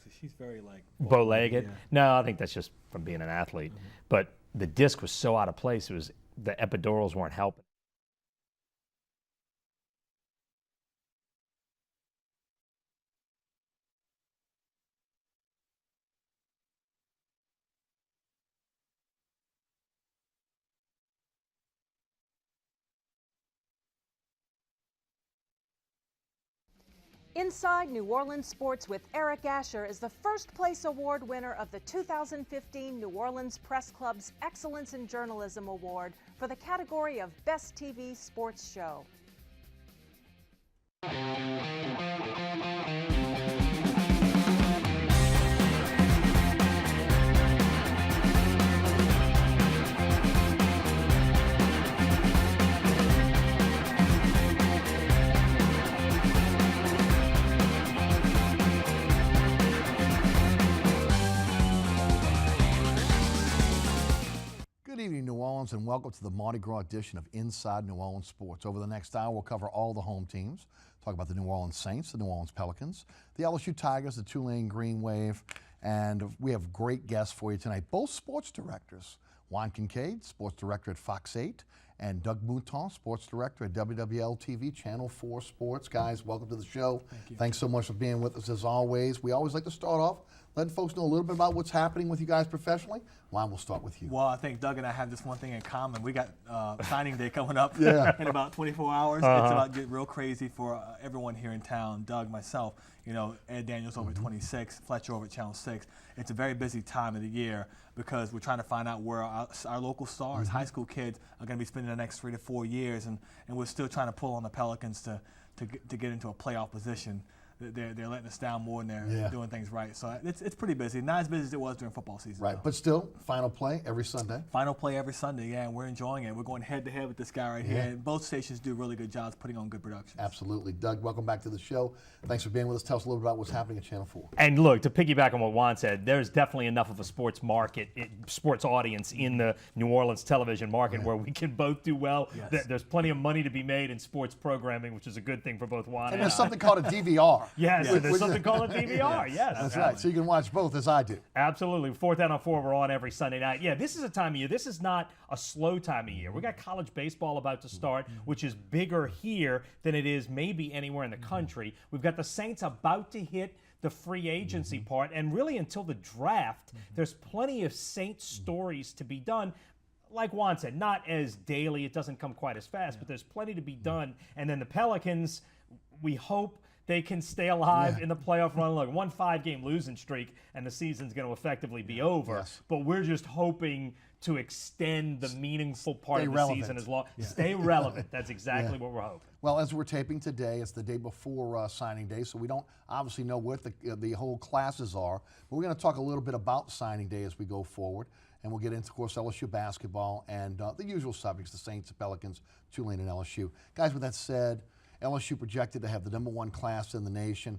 She's very like bow-legged. Yeah. No, I think that's just from being an athlete. But the disc was so out of place. It was the epidurals weren't helping. Inside New Orleans Sports with Eric Asher is the first place award winner of the 2015 New Orleans Press Club's Excellence in Journalism Award for the category of Best TV Sports Show. Good evening, New Orleans, and welcome to the Mardi Gras edition of Inside New Orleans Sports. Over the next hour, we'll cover all the home teams, talk about the New Orleans Saints, the New Orleans Pelicans, the LSU Tigers, the Tulane Green Wave, and we have great guests for you tonight. Both sports directors, Juan Kincaid, sports director at Fox 8, and Doug Mouton, sports director at WLAE-TV, Channel 4 Sports. Guys, welcome to the show. Thank you. Thanks so much for being with us as always. We always like to start off letting folks know a little bit about what's happening with you guys professionally. Juan, we'll start with you. Well, I think Doug and I have this one thing in common. We got signing day coming up Yeah. in about 24 hours. It's about to get real crazy for everyone here in town. Doug, myself, you know, Ed Daniels over at 26, Fletcher over at Channel 6. It's a very busy time of the year because we're trying to find out where our local stars, high school kids, are going to be spending the next 3 to 4 years, and we're still trying to pull on the Pelicans to get into a playoff position. They're letting us down more than they're doing things right. So it's pretty busy. Not as busy as it was during football season. Right, though. but still, final play every Sunday. Final play every Sunday, yeah, and we're enjoying it. We're going head to head with this guy right here. And both stations do really good jobs putting on good productions. Absolutely. Doug, welcome back to the show. Thanks for being with us. Tell us a little bit about what's happening at Channel 4. And look, to piggyback on what Juan said, there's definitely enough of a sports market, sports audience in the New Orleans television market where we can both do well. Yes. There's plenty of money to be made in sports programming, which is a good thing for both Juan And and there's I. something called a DVR. Yes, Which- and there's which- something called a DVR. Yes, That's right. So you can watch both as I do. Absolutely. 4th Down on 4, we're on every Sunday night. Yeah, this is a time of year. This is not a slow time of year. We got college baseball about to start, which is bigger here than it is maybe anywhere in the country. We've got the Saints about to hit the free agency part, and really until the draft, there's plenty of Saints stories to be done. Like Juan said, not as daily, it doesn't come quite as fast, but there's plenty to be done. And then the Pelicans, we hope they can stay alive in the playoff run. Look, 1 5-game losing streak, and the season's going to effectively be over. Yes. But we're just hoping to extend the meaningful part Stay of the relevant. season as long. Stay relevant. That's exactly what we're hoping. Well, as we're taping today, it's the day before signing day, so we don't obviously know what the whole classes are. But we're going to talk a little bit about signing day as we go forward. And we'll get into, of course, LSU basketball and the usual subjects, the Saints, the Pelicans, Tulane, and LSU. Guys, with that said, LSU projected to have the #1 class in the nation.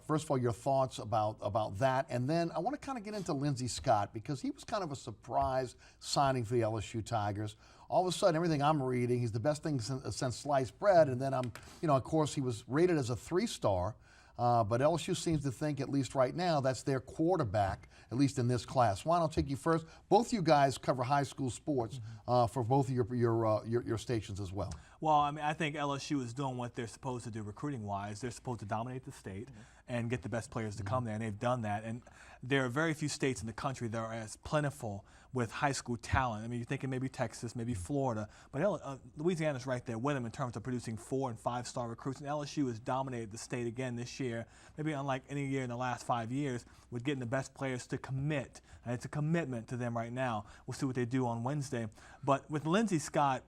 First of all, your thoughts about that, and then I want to kind of get into Lindsey Scott because he was kind of a surprise signing for the LSU Tigers. All of a sudden, everything I'm reading, he's the best thing since sliced bread, and then of course, he was rated as a 3-star. But LSU seems to think, at least right now, that's their quarterback, at least in this class. Juan, I'll take you first. Both you guys cover high school sports for both of your stations as well. Well, I mean, I think LSU is doing what they're supposed to do recruiting-wise. They're supposed to dominate the state and get the best players to come there, and they've done that. And there are very few states in the country that are as plentiful with high school talent. I mean, you're thinking maybe Texas, maybe Florida, but Louisiana's right there with them in terms of producing 4- and 5-star recruits. And LSU has dominated the state again this year, maybe unlike any year in the last 5 years, with getting the best players to commit. And it's a commitment to them right now. We'll see what they do on Wednesday. But with Lindsey Scott,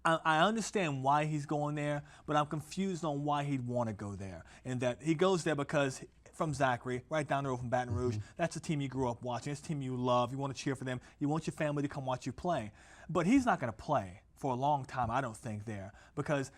I understand why he's going there, but I'm confused on why he'd want to go there. And that he goes there because from Zachary, right down the road from Baton Rouge, that's a team you grew up watching. It's a team you love. You want to cheer for them. You want your family to come watch you play. But he's not going to play for a long time, I don't think, there. Because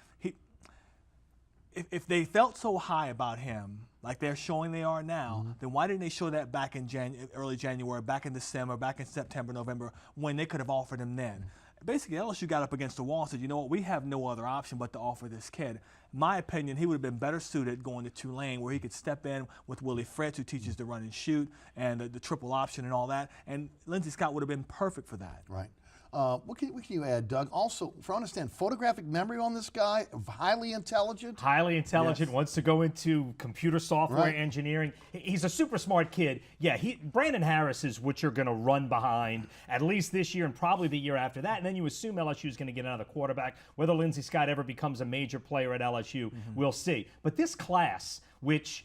if they felt so high about him, like they're showing they are now, then why didn't they show that back in early January, back in December, back in September, November, when they could have offered him then? basically LSU got up against the wall and said, you know what, we have no other option but to offer this kid. In my opinion, he would have been better suited going to Tulane, where he could step in with Willie Fritz, who teaches the run and shoot and the triple option and all that. And Lindsey Scott would have been perfect for that. Right. What can you add, Doug? Also, for understand, photographic memory on this guy, highly intelligent. Highly intelligent, Yes. wants to go into computer software Right. engineering. He's a super smart kid. Yeah, Brandon Harris is what you're going to run behind at least this year and probably the year after that. And then you assume LSU is going to get another quarterback. Whether Lindsey Scott ever becomes a major player at LSU, we'll see. But this class, which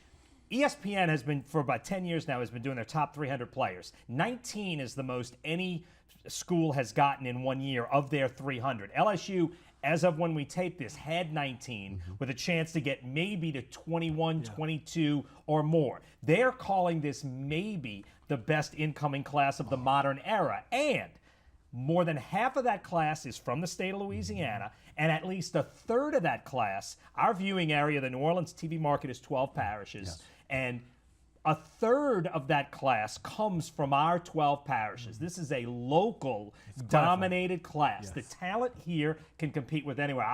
ESPN has been for about 10 years now, has been doing their top 300 players. 19 is the most any school has gotten in 1 year of their 300. LSU, as of when we tape this, had 19 with a chance to get maybe to 21, 22 or more. They're calling this maybe the best incoming class of the modern era. And more than half of that class is from the state of Louisiana, and at least a third of that class, our viewing area, the New Orleans TV market is 12 parishes, and a third of that class comes from our 12 parishes. This is a local dominated class. Yes. The talent here can compete with anywhere.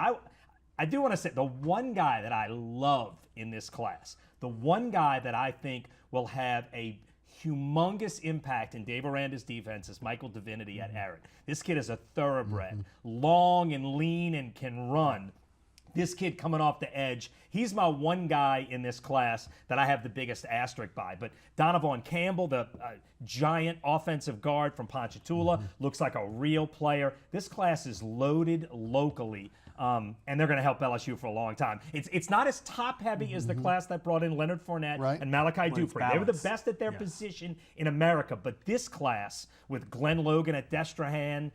I do want to say the one guy that I love in this class, the one guy that I think will have a humongous impact in Dave Aranda's defense is Michael Divinity at Harrod. This kid is a thoroughbred, long and lean and can run. This kid coming off the edge, he's my one guy in this class that I have the biggest asterisk by. But Donovan Campbell, the giant offensive guard from Ponchatoula, looks like a real player. This class is loaded locally, and they're going to help LSU for a long time. It's not as top-heavy as the class that brought in Leonard Fournette and Malachi Dupre. They were the best at their position in America. But this class, with Glenn Logan at Destrehan,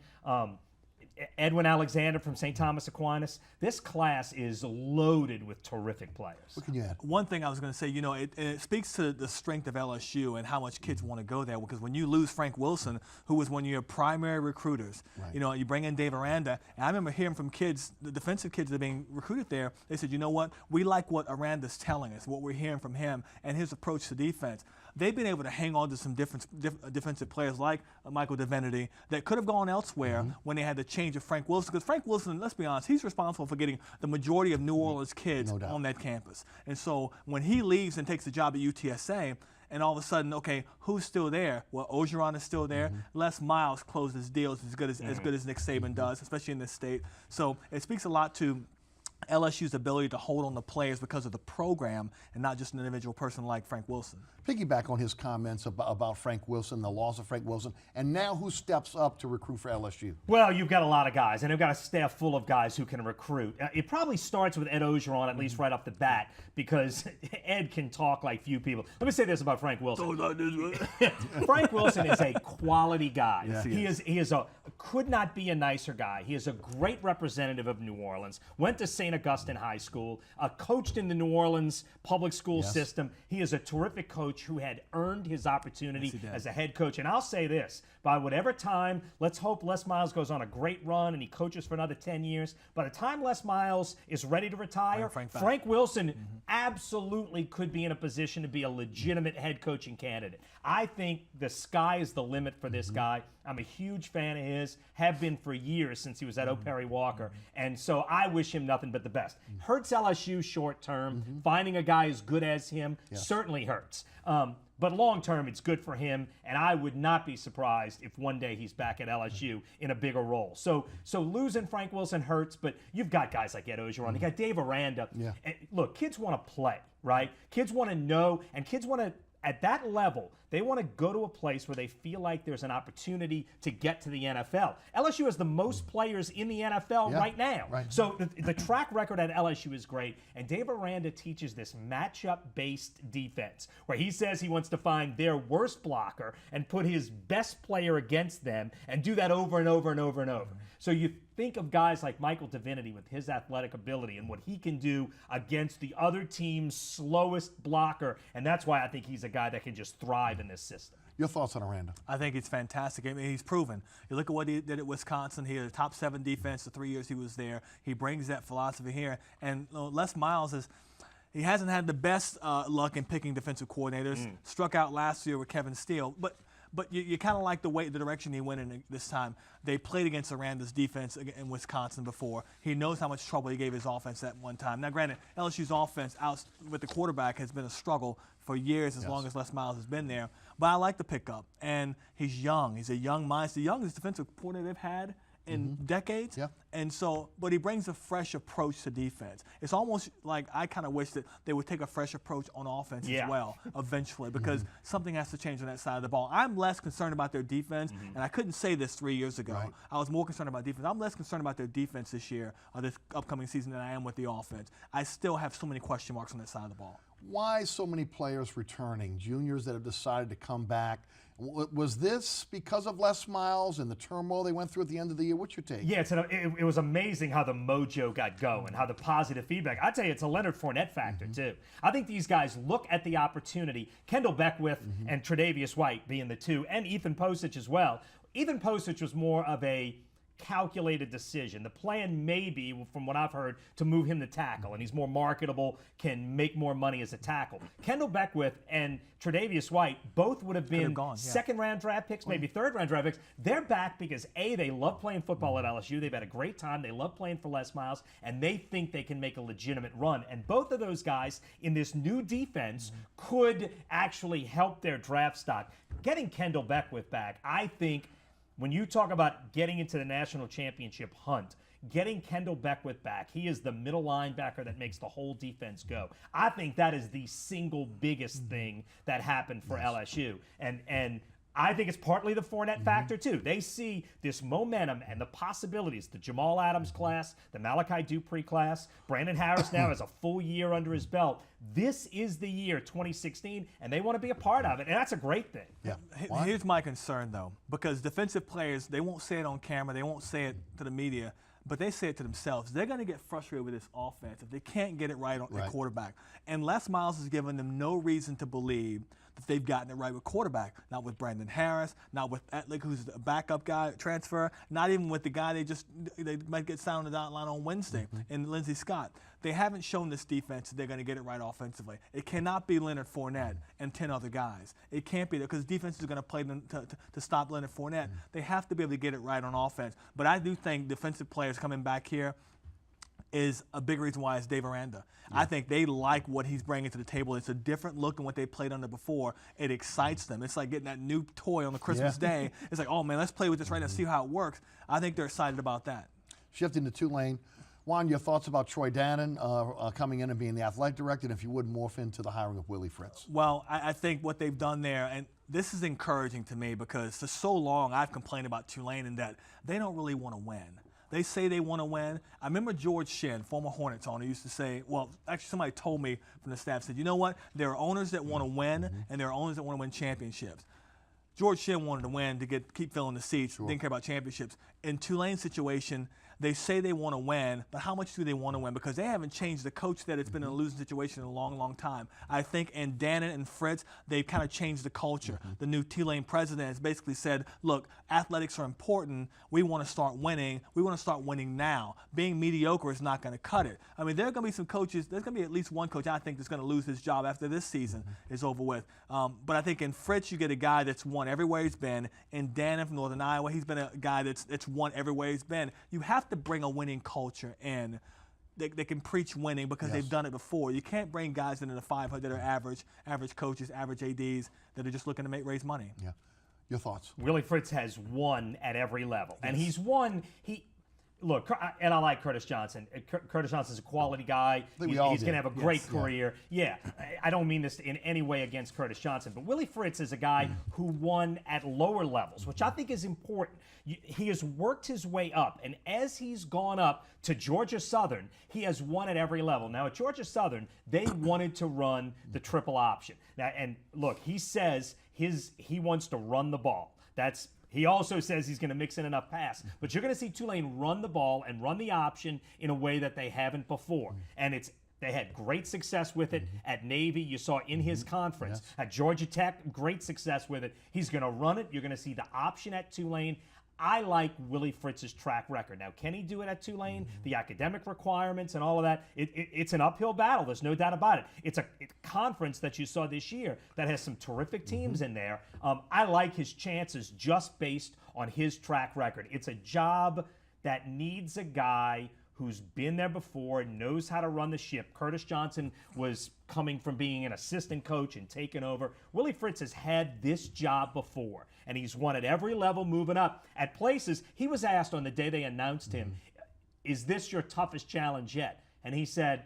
Edwin Alexander from St. Thomas Aquinas, this class is loaded with terrific players. What can you add? One thing I was going to say, you know, it speaks to the strength of LSU and how much kids want to go there, because when you lose Frank Wilson, who was one of your primary recruiters, you know, you bring in Dave Aranda, and I remember hearing from kids, the defensive kids that are being recruited there, they said, you know what, we like what Aranda's telling us, what we're hearing from him, and his approach to defense. They've been able to hang on to some defensive players like Michael Divinity that could have gone elsewhere when they had the change of Frank Wilson. Because Frank Wilson, let's be honest, he's responsible for getting the majority of New Orleans kids on that campus. And so when he leaves and takes the job at UTSA, and all of a sudden, okay, who's still there? Well, Orgeron is still there. Les Miles closed his deals as good as Nick Saban does, especially in this state. So it speaks a lot to LSU's ability to hold on to players because of the program and not just an individual person like Frank Wilson. Piggyback on his comments about Frank Wilson, the loss of Frank Wilson, and now who steps up to recruit for LSU? Well, you've got a lot of guys, and they've got a staff full of guys who can recruit. It probably starts with Ed Orgeron, at least right off the bat, because Ed can talk like few people. Let me say this about Frank Wilson. Frank Wilson is a quality guy. Yes, He is could not be a nicer guy. He is a great representative of New Orleans. Went to St. Augustine High School, coached in the New Orleans public school system. He is a terrific coach who had earned his opportunity as a head coach. And I'll say this, by whatever time, let's hope Les Miles goes on a great run and he coaches for another 10 years. By the time Les Miles is ready to retire, Frank Wilson absolutely could be in a position to be a legitimate head coaching candidate. I think the sky is the limit for this guy. I'm a huge fan of his, have been for years since he was at O'Perry Walker, and so I wish him nothing but the best. Hurts LSU short term. Finding a guy as good as him certainly hurts. But long term, it's good for him, and I would not be surprised if one day he's back at LSU in a bigger role. So losing Frank Wilson hurts, but you've got guys like Ed Orgeron. You got Dave Aranda. And look, kids want to play, right? Kids want to know, and kids want to, at that level, they want to go to a place where they feel like there's an opportunity to get to the NFL. LSU has the most players in the NFL right now. So the track record at LSU is great, and Dave Aranda teaches this matchup-based defense, where he says he wants to find their worst blocker and put his best player against them and do that over and over and over and over. So you think of guys like Michael Divinity with his athletic ability and what he can do against the other team's slowest blocker, and that's why I think he's a guy that can just thrive in this system. Your thoughts on Aranda? I think it's fantastic. I mean, he's proven. You look at what he did at Wisconsin. He had a top 7 defense the 3 years he was there. He brings that philosophy here. And Les Miles he hasn't had the best luck in picking defensive coordinators. Struck out last year with Kevin Steele. But But you kind of like the direction he went in this time. They played against Aranda's defense in Wisconsin before. He knows how much trouble he gave his offense at one time. Now, granted, LSU's offense out with the quarterback has been a struggle for years, as long as Les Miles has been there. But I like the pickup, and he's young. He's a young mind. He's the youngest defensive coordinator they've had in decades. Yeah. And so, but he brings a fresh approach to defense. It's almost like I kind of wish that they would take a fresh approach on offense as well eventually, because something has to change on that side of the ball. I'm less concerned about their defense, and I couldn't say this 3 years ago. Right. I was more concerned about defense. I'm less concerned about their defense this year or this upcoming season than I am with the offense. I still have so many question marks on that side of the ball. Why so many players returning, juniors that have decided to come back? Was this because of Les Miles and the turmoil they went through at the end of the year? What's your take? Yeah, it was amazing how the mojo got going, how the positive feedback. I tell you, it's a Leonard Fournette factor, too. I think these guys look at the opportunity. Kendall Beckwith and Tre'Davious White being the two, and Ethan Posich as well. Ethan Posich was more of a calculated decision. The plan may be, from what I've heard, to move him to tackle, and he's more marketable, can make more money as a tackle. Kendall Beckwith and Tre'Davious White both would have been second-round draft picks, maybe third-round draft picks. They're back because, A, they love playing football at LSU. They've had a great time. They love playing for Les Miles, and they think they can make a legitimate run. And both of those guys in this new defense could actually help their draft stock. Getting Kendall Beckwith back, I think, when you talk about getting into the national championship hunt, getting Kendall Beckwith back, he is the middle linebacker that makes the whole defense go. I think that is the single biggest thing that happened for LSU. And I think it's partly the Fournette factor, too. They see this momentum and the possibilities, the Jamal Adams class, the Malachi Dupree class. Brandon Harris now has a full year under his belt. This is the year, 2016, and they want to be a part of it, and that's a great thing. Yeah. Here's my concern, though, because defensive players, they won't say it on camera, they won't say it to the media, but they say it to themselves. They're going to get frustrated with this offense if they can't get it right on the quarterback. And Les Miles has given them no reason to believe that they've gotten it right with quarterback. Not with Brandon Harris, not with Etlick, who's a backup guy, transfer, not even with the guy they might get signed on the dotted line on Wednesday, and Lindsey Scott. They haven't shown this defense that they're going to get it right offensively. It cannot be Leonard Fournette and 10 other guys. It can't be that, because defense is going to play them to stop Leonard Fournette. They have to be able to get it right on offense. But I do think defensive players coming back here is a big reason why it's Dave Aranda. I think they like what he's bringing to the table. It's a different look than what they played under before. It excites them. It's like getting that new toy on the Christmas day. It's like, oh man, let's play with this right now, see how it works. I think they're excited about that. Shifting to Tulane, Juan, your thoughts about Troy Dannon coming in and being the athletic director, and if you would morph into the hiring of Willie Fritz? Well, I think what they've done there, and this is encouraging to me, because for so long I've complained about Tulane in that they don't really want to win. They say they want to win. I remember George Shinn, former Hornets owner, used to say, well, actually somebody told me from the staff, said, you know what, there are owners that want to win, and there are owners that want to win championships. George Shinn wanted to win to keep filling the seats, didn't care about championships. In Tulane's situation, they say they want to win, but how much do they want to win? Because they haven't changed the coach that it's been in a losing situation in a long, long time. I think in Dannon and Fritz, they've kind of changed the culture. The new Tulane president has basically said, look, athletics are important. We want to start winning. We want to start winning now. Being mediocre is not going to cut it. I mean, there are going to be some coaches, there's going to be at least one coach I think that's going to lose his job after this season is over with. But I think in Fritz, you get a guy that's won everywhere he's been. In Dannon from Northern Iowa, he's been a guy that's won everywhere he's been. You have to bring a winning culture in. They can preach winning because they've done it before. You can't bring guys into the 500 that are average coaches, average ADs that are just looking to raise money. Yeah. Your thoughts? Willie Fritz has won at every level, and he's won. Look, and I like Curtis Johnson. Curtis Johnson's a quality guy. He's going to have a great career. Yeah, I don't mean this in any way against Curtis Johnson, but Willie Fritz is a guy who won at lower levels, which I think is important. He has worked his way up, and as he's gone up to Georgia Southern, he has won at every level. Now, at Georgia Southern, they wanted to run the triple option. Now, and look, he says he wants to run the ball. He also says he's going to mix in enough pass. But you're going to see Tulane run the ball and run the option in a way that they haven't before. And they had great success with it at Navy. You saw in his conference. At Georgia Tech, great success with it. He's going to run it. You're going to see the option at Tulane. I like Willie Fritz's track record. Now, can he do it at Tulane? The academic requirements and all of that, it's an uphill battle. There's no doubt about it. It's a conference that you saw this year that has some terrific teams in there. I like his chances just based on his track record. It's a job that needs a guy who's been there before, knows how to run the ship. Curtis Johnson was coming from being an assistant coach and taking over. Willie Fritz has had this job before, and he's won at every level moving up. At places, he was asked on the day they announced him, is this your toughest challenge yet? And he said,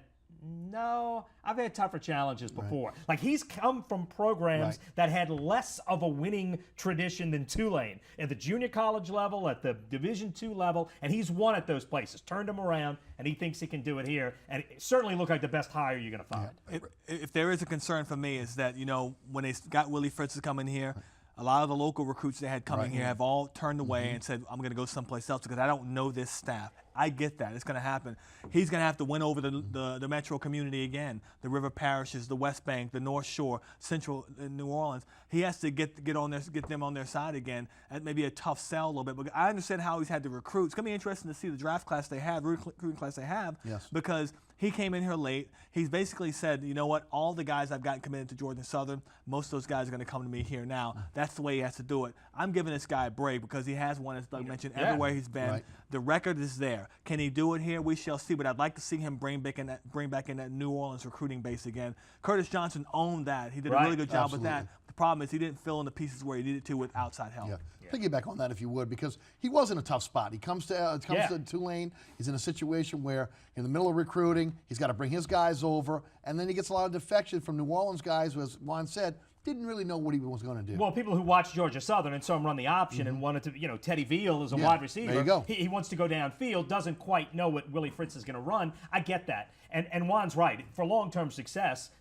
no, I've had tougher challenges before. Like, he's come from programs that had less of a winning tradition than Tulane at the junior college level, at the Division II level, and he's won at those places, turned them around, and he thinks he can do it here. And it certainly looked like the best hire you're going to find. If there is a concern for me is that, you know, when they got Willie Fritz to come in here, a lot of the local recruits they had coming here have all turned away and said, I'm going to go someplace else because I don't know this staff. I get that. It's going to happen. He's going to have to win over the metro community again, the river parishes, the West Bank, the North Shore, Central New Orleans. He has to get them on their side again. That may be a tough sell a little bit, but I understand how he's had to recruit. It's going to be interesting to see the draft class they have, recruiting class they have, because he came in here late. He's basically said, you know what, all the guys I've gotten committed to Georgia Southern, most of those guys are going to come to me here now. That's the way he has to do it. I'm giving this guy a break because he has won, as Doug mentioned, everywhere he's been. The record is there. Can he do it here? We shall see. But I'd like to see him bring back in that New Orleans recruiting base again. Curtis Johnson owned that. He did a really good job with that. The problem is he didn't fill in the pieces where he needed to with outside help. Piggyback on that if you would, because he was in a tough spot. He comes to Tulane. He's in a situation where in the middle of recruiting, he's got to bring his guys over, and then he gets a lot of defection from New Orleans guys who, as Juan said, didn't really know what he was going to do. Well, people who watched Georgia Southern and saw him run the option and wanted to, you know, Teddy Veal is a wide receiver. There you go. He wants to go downfield, doesn't quite know what Willie Fritz is going to run. I get that. And Juan's right. For long-term success,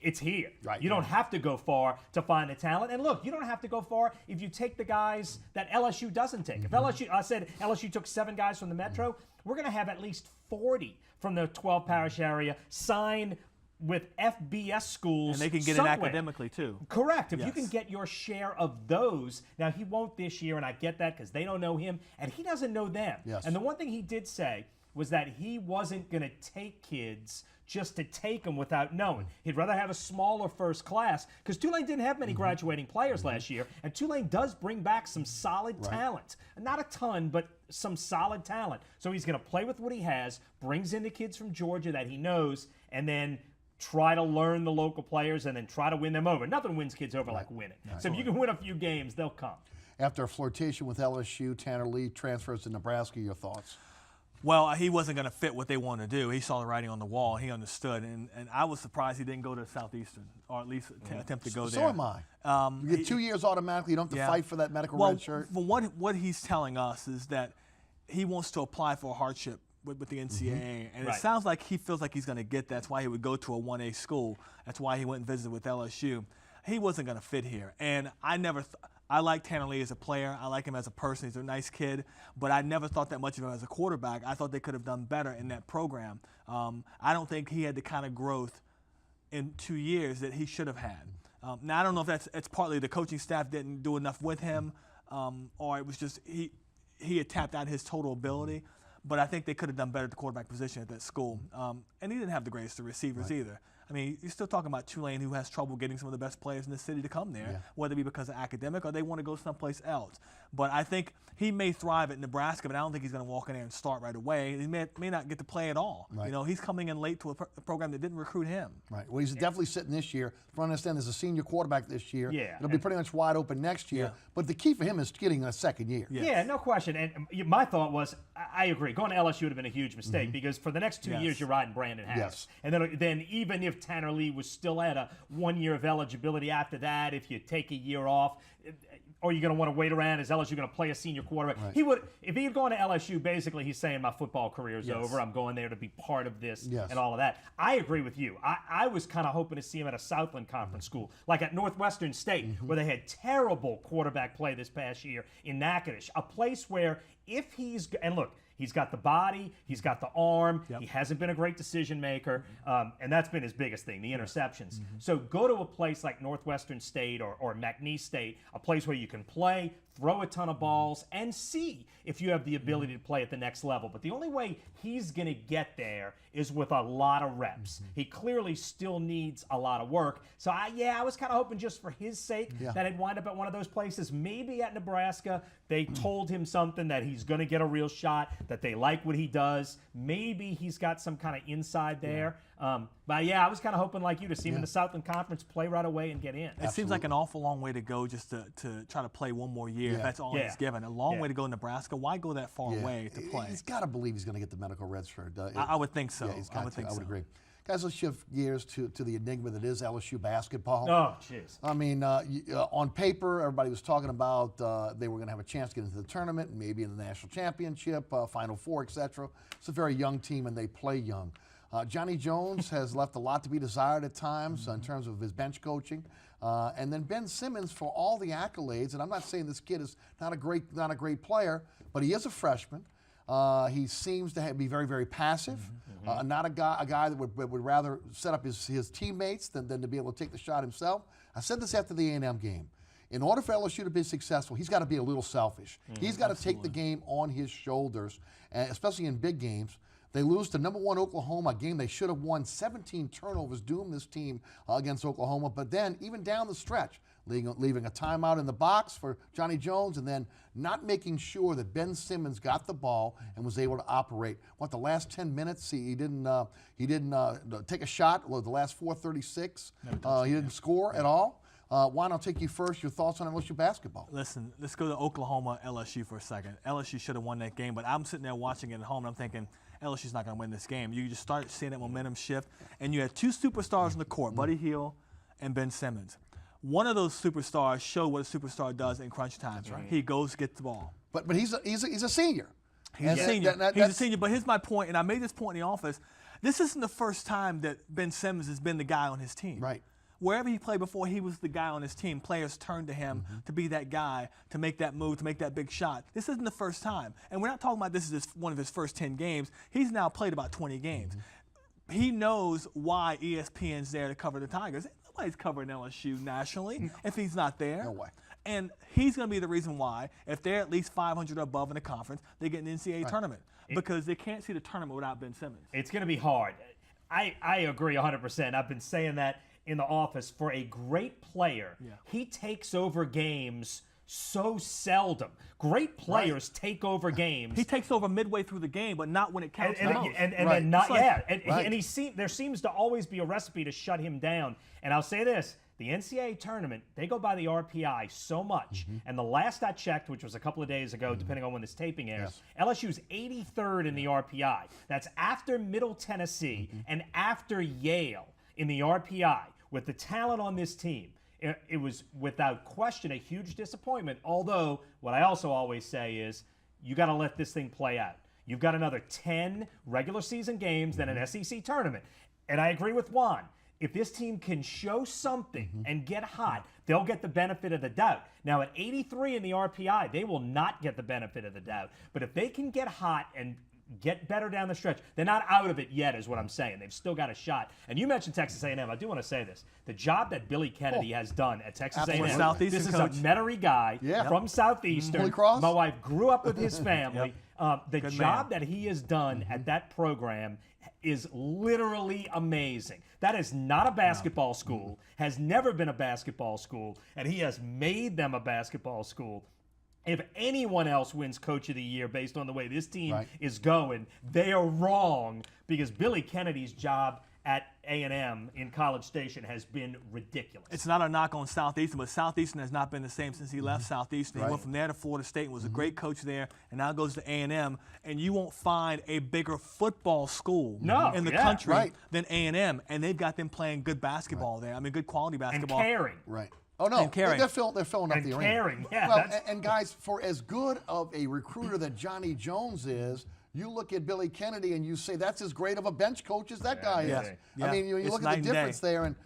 it's here. You don't have to go far to find the talent. And look, you don't have to go far if you take the guys that LSU doesn't take. If LSU took 7 guys from the Metro, we're going to have at least 40 from the 12 parish area sign with FBS schools. And they can get somewhere. it academically too. Correct. If you can get your share of those. Now, he won't this year, and I get that because they don't know him, and he doesn't know them. And the one thing he did say was that he wasn't going to take kids just to take them without knowing. He'd rather have a smaller first class because Tulane didn't have many graduating players last year, and Tulane does bring back some solid talent. Not a ton, but some solid talent. So he's going to play with what he has, brings in the kids from Georgia that he knows, and then try to learn the local players and then try to win them over. Nothing wins kids over like winning. So if you can win a few games, they'll come. After a flirtation with LSU, Tanner Lee transfers to Nebraska. Your thoughts? Well, he wasn't going to fit what they wanted to do. He saw the writing on the wall. He understood. And I was surprised he didn't go to Southeastern, or at least attempt to go there. So am I. You get 2 years automatically. You don't have to fight for that medical red shirt. Well, what he's telling us is that he wants to apply for a hardship with the NCAA. And it sounds like he feels like he's going to get that. That's why he would go to a 1A school. That's why he went and visited with LSU. He wasn't going to fit here. And I like Tanner Lee as a player. I like him as a person. He's a nice kid. But I never thought that much of him as a quarterback. I thought they could have done better in that program. I don't think he had the kind of growth in 2 years that he should have had. Now, I don't know if it's partly the coaching staff didn't do enough with him, or it was just he had tapped out his total ability. But I think they could have done better at the quarterback position at that school. And he didn't have the greatest of receivers either. I mean, you're still talking about Tulane, who has trouble getting some of the best players in the city to come there, whether it be because of academic or they want to go someplace else. But I think he may thrive at Nebraska, but I don't think he's going to walk in there and start right away. He may not get to play at all. You know, he's coming in late to a program that didn't recruit him. Well, he's definitely sitting this year. From what I understand, there's a senior quarterback this year. It'll be pretty much wide open next year. But the key for him is getting a second year. Yeah, no question. And my thought was, I agree. Going to LSU would have been a huge mistake because for the next 2 years, you're riding Brandon Harris. And then even if Tanner Lee was still at a 1 year of eligibility after that, if you take a year off, or you're going to want to wait around, is LSU going to play a senior quarterback? He would, if he had gone to LSU, basically he's saying my football career is over. I'm going there to be part of this and all of that. I agree with you. I was kind of hoping to see him at a Southland Conference school, like at Northwestern State, where they had terrible quarterback play this past year in Natchitoches, a place where if he's, and look, He's got the body, he's got the arm, he hasn't been a great decision maker, and that's been his biggest thing, the interceptions. So go to a place like Northwestern State or McNeese State, a place where you can play, throw a ton of balls, and see if you have the ability to play at the next level. But the only way he's going to get there is with a lot of reps. He clearly still needs a lot of work. So, I was kind of hoping just for his sake that he'd wind up at one of those places. Maybe at Nebraska, they told him something that he's going to get a real shot, that they like what he does. Maybe he's got some kind of inside there. But I was kind of hoping like you to see him in the Southland Conference, play right away and get in. It seems like an awful long way to go just to try to play one more year. If that's all he's given. A long way to go in Nebraska. Why go that far away to play? He's got to believe he's going to get the medical redshirt. I would think so. Yeah, he's got I would think I would so. agree. Guys, let's shift gears to the enigma that is LSU basketball. Oh, jeez. I mean, on paper, everybody was talking about they were going to have a chance to get into the tournament, maybe in the national championship, Final Four, etc. It's a very young team, and they play young. Johnny Jones has left a lot to be desired at times in terms of his bench coaching. And then Ben Simmons, for all the accolades, and I'm not saying this kid is not a great player, but he is a freshman. He seems to be very, very passive. Not a guy that would rather set up his teammates than to be able to take the shot himself. I said this after the A&M game. In order for LSU to be successful, he's got to be a little selfish. He's got to take the game on his shoulders, and especially in big games. They lose to number 1 Oklahoma, a game they should have won. 17 turnovers doomed this team against Oklahoma. But then, even down the stretch, leaving a timeout in the box for Johnny Jones, and then not making sure that Ben Simmons got the ball and was able to operate. The last 10 minutes, he didn't take a shot. The last 4:36, he didn't score at all. Juan, I'll take you first. Your thoughts on LSU basketball? Listen, let's go to Oklahoma, LSU for a second. LSU should have won that game, but I'm sitting there watching it at home, and I'm thinking, LSU's not going to win this game. You just start seeing that momentum shift, and you had two superstars on the court, Buddy Hield and Ben Simmons. One of those superstars showed what a superstar does in crunch times. Right. He goes to get the ball. But he's a senior. He's a senior. He's a senior. But here's my point, and I made this point in the office. This isn't the first time that Ben Simmons has been the guy on his team. Right. Wherever he played before, he was the guy on his team. Players turned to him to be that guy, to make that move, to make that big shot. This isn't the first time. And we're not talking about this is one of his first 10 games. He's now played about 20 games. He knows why ESPN's there to cover the Tigers. Nobody's covering LSU nationally if he's not there. No way. And he's going to be the reason why, if they're at least 500 or above in the conference, they get an NCAA tournament. Because they can't see the tournament without Ben Simmons. It's going to be hard. I agree 100%. I've been saying that in the office. For a great player, he takes over games so seldom. Great players take over games. He takes over midway through the game, but not when it counts the most. And then not and there seems to always be a recipe to shut him down. And I'll say this, the NCAA tournament, they go by the RPI so much. And the last I checked, which was a couple of days ago, depending on when this taping airs, LSU's 83rd in the RPI. That's after Middle Tennessee and after Yale in the RPI. With the talent on this team, it was without question a huge disappointment. Although, what I also always say is, you got to let this thing play out. You've got another 10 regular season games, then an SEC tournament. And I agree with Juan. If this team can show something and get hot, they'll get the benefit of the doubt. Now, at 83 in the RPI, they will not get the benefit of the doubt. But if they can get hot and get better down the stretch. They're not out of it yet, is what I'm saying. They've still got a shot. And you mentioned Texas A&M. I do want to say this. The job that Billy Kennedy has done at Texas A&M, Southeastern this is coach. a Metairie guy from Southeastern. Holy Cross. My wife grew up with his family. The Good job man. that he has done at that program is literally amazing. That is not a basketball school, has never been a basketball school, and he has made them a basketball school. If anyone else wins Coach of the Year based on the way this team is going, they are wrong, because Billy Kennedy's job at A&M in College Station has been ridiculous. It's not a knock on Southeastern, but Southeastern has not been the same since he left Southeastern. He went from there to Florida State and was a great coach there, and now goes to A&M. And you won't find a bigger football school in the country than A&M, and they've got them playing good basketball there. I mean, good quality basketball. And caring. Right. Oh, no, And caring. they're filling up the arena. Caring, yeah. Well, and guys, for as good of a recruiter that Johnny Jones is, you look at Billy Kennedy and you say that's as great of a bench coach as that guy is. I mean, you look at the difference there, and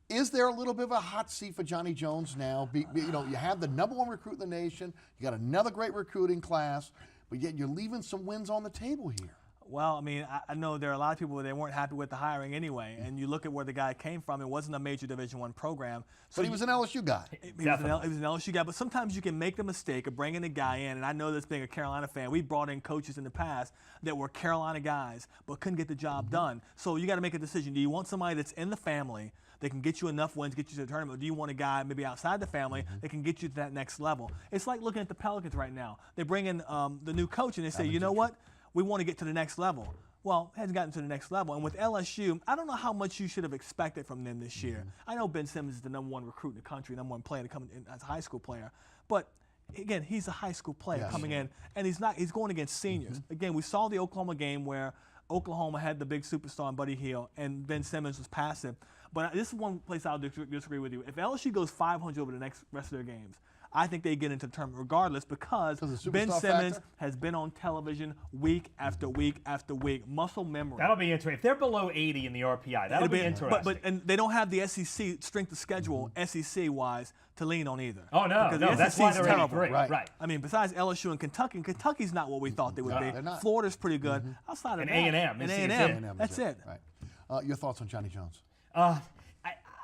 is there a little bit of a hot seat for Johnny Jones now? You have the #1 recruit in the nation. You got another great recruiting class. but yet you're leaving some wins on the table here. Well, I mean, I know there are a lot of people they weren't happy with the hiring anyway, and you look at where the guy came from. It wasn't a major Division I program. So But he was an LSU guy. He was an LSU guy, but sometimes you can make the mistake of bringing a guy in, and I know this being a Carolina fan, we brought in coaches in the past that were Carolina guys but couldn't get the job done. So you got to make a decision. Do you want somebody that's in the family that can get you enough wins, get you to the tournament, or do you want a guy maybe outside the family that can get you to that next level? It's like looking at the Pelicans right now. They bring in the new coach, and they say, you know what? We want to get to the next level. Well, hasn't gotten to the next level. And with LSU, I don't know how much you should have expected from them this year. I know Ben Simmons is the #1 recruit in the country, #1 player to come in as a high school player. But again, he's a high school player coming in, and he's going against seniors. Again, we saw the Oklahoma game where Oklahoma had the big superstar in Buddy Hield, and Ben Simmons was passive. But this is one place I'll disagree with you. If LSU goes 500 over the rest of their games, I think they get into the tournament regardless because Ben Simmons has been on television week after week after week. Muscle memory. That'll be interesting. If they're below 80 in the RPI, that'll be interesting. And they don't have the SEC strength of schedule, SEC-wise, to lean on either. Oh, no, no, that's why they're terrible. 83. Right. I mean, besides LSU and Kentucky's not what we thought they would be. They're not. Florida's pretty good. Outside of And that. A&M. And A&M. That's it. Right. Your thoughts on Johnny Jones?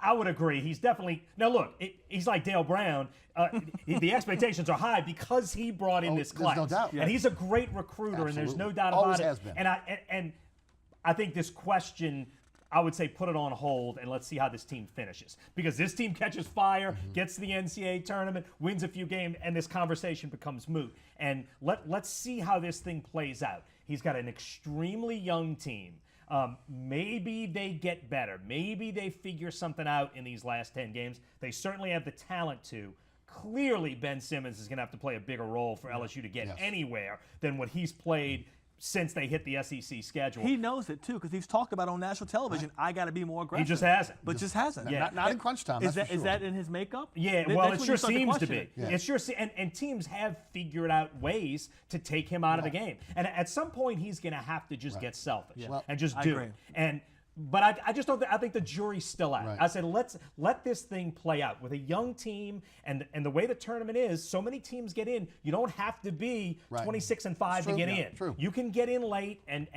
I would agree. He's definitely – now, look, he's like Dale Brown. The expectations are high because he brought in this class. There's no doubt. And he's a great recruiter, and there's no doubt Always about it. has been. And I think this question – I would say put it on hold and let's see how this team finishes. Because this team catches fire, gets to the NCAA tournament, wins a few games, and this conversation becomes moot. And let's see how this thing plays out. He's got an extremely young team. Maybe they get better. Maybe they figure something out in these last 10 games. They certainly have the talent to. Clearly, Ben Simmons is going to have to play a bigger role for LSU to get anywhere than what he's played since they hit the SEC schedule. He knows it, too, because he's talked about on national television, I got to be more aggressive. He just hasn't. But just hasn't. Yeah. Not in crunch time, Is that's for sure. Is that in his makeup? Yeah, well, it sure seems to be. It sure and teams have figured out ways to take him out of the game. And at some point, he's going to have to just get selfish and just do it. But I just don't. I think the jury's still out. I said let this thing play out with a young team and the way the tournament is. So many teams get in. You don't have to be 26-5 to get in. True. You can get in late and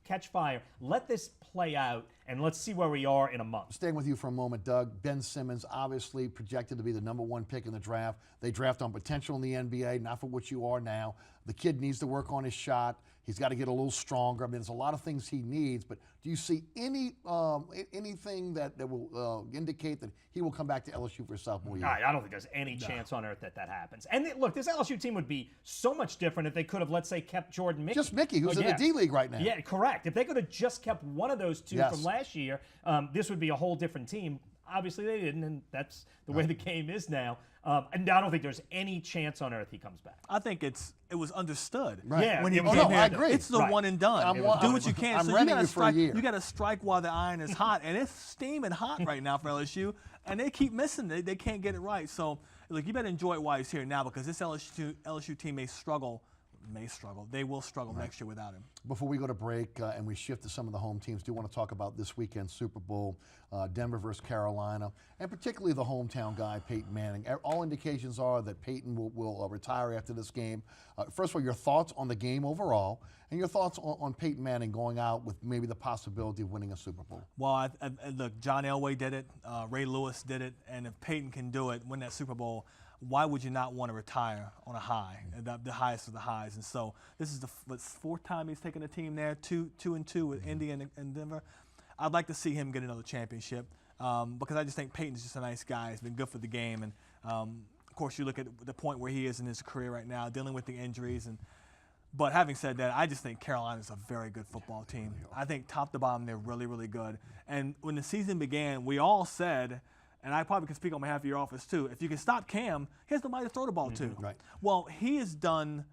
catch fire. Let this play out and let's see where we are in a month. Staying with you for a moment, Doug. Ben Simmons obviously projected to be the #1 pick in the draft. They draft on potential in the NBA, not for what you are now. The kid needs to work on his shot. He's got to get a little stronger. I mean, there's a lot of things he needs, but do you see anything that will indicate that he will come back to LSU for his sophomore year? I don't think there's any chance on earth that happens. And look, this LSU team would be so much different if they could have, let's say, kept Jordan Mickey. Just Mickey, who's in the D-League right now. Yeah, correct. If they could have just kept one of those two from last year, this would be a whole different team. Obviously, they didn't, and that's the way the game is now. And I don't think there's any chance on earth he comes back. I think it was understood. Yeah, when he came I here. agree. It's the one and done. Do what you can. I'm so renting you for a year. You got to strike while the iron is hot, and it's steaming hot right now for LSU, and they keep missing. They can't get it right. So, look, you better enjoy it while he's here now because this LSU team may struggle. They will struggle next year without him. Before we go to break and we shift to some of the home teams, do want to talk about this weekend's Super Bowl, Denver versus Carolina, and particularly the hometown guy, Peyton Manning. All indications are that Peyton will retire after this game. First of all, your thoughts on the game overall, and your thoughts on Peyton Manning going out with maybe the possibility of winning a Super Bowl. Well, look, John Elway did it, Ray Lewis did it, and if Peyton can do it, win that Super Bowl, why would you not want to retire on a high, the highest of the highs? And so this is the fourth time he's taken a team there, 2-2 with Indy and Denver. I'd like to see him get another championship because I just think Peyton's just a nice guy. He's been good for the game. And, of course, you look at the point where he is in his career right now, dealing with the injuries. But having said that, I just think Carolina's a very good football team. I think top to bottom, they're really, really good. And when the season began, we all said – and I probably can speak on behalf of your office too, if you can stop Cam, he has nobody to throw the ball to. Right. Well, he has done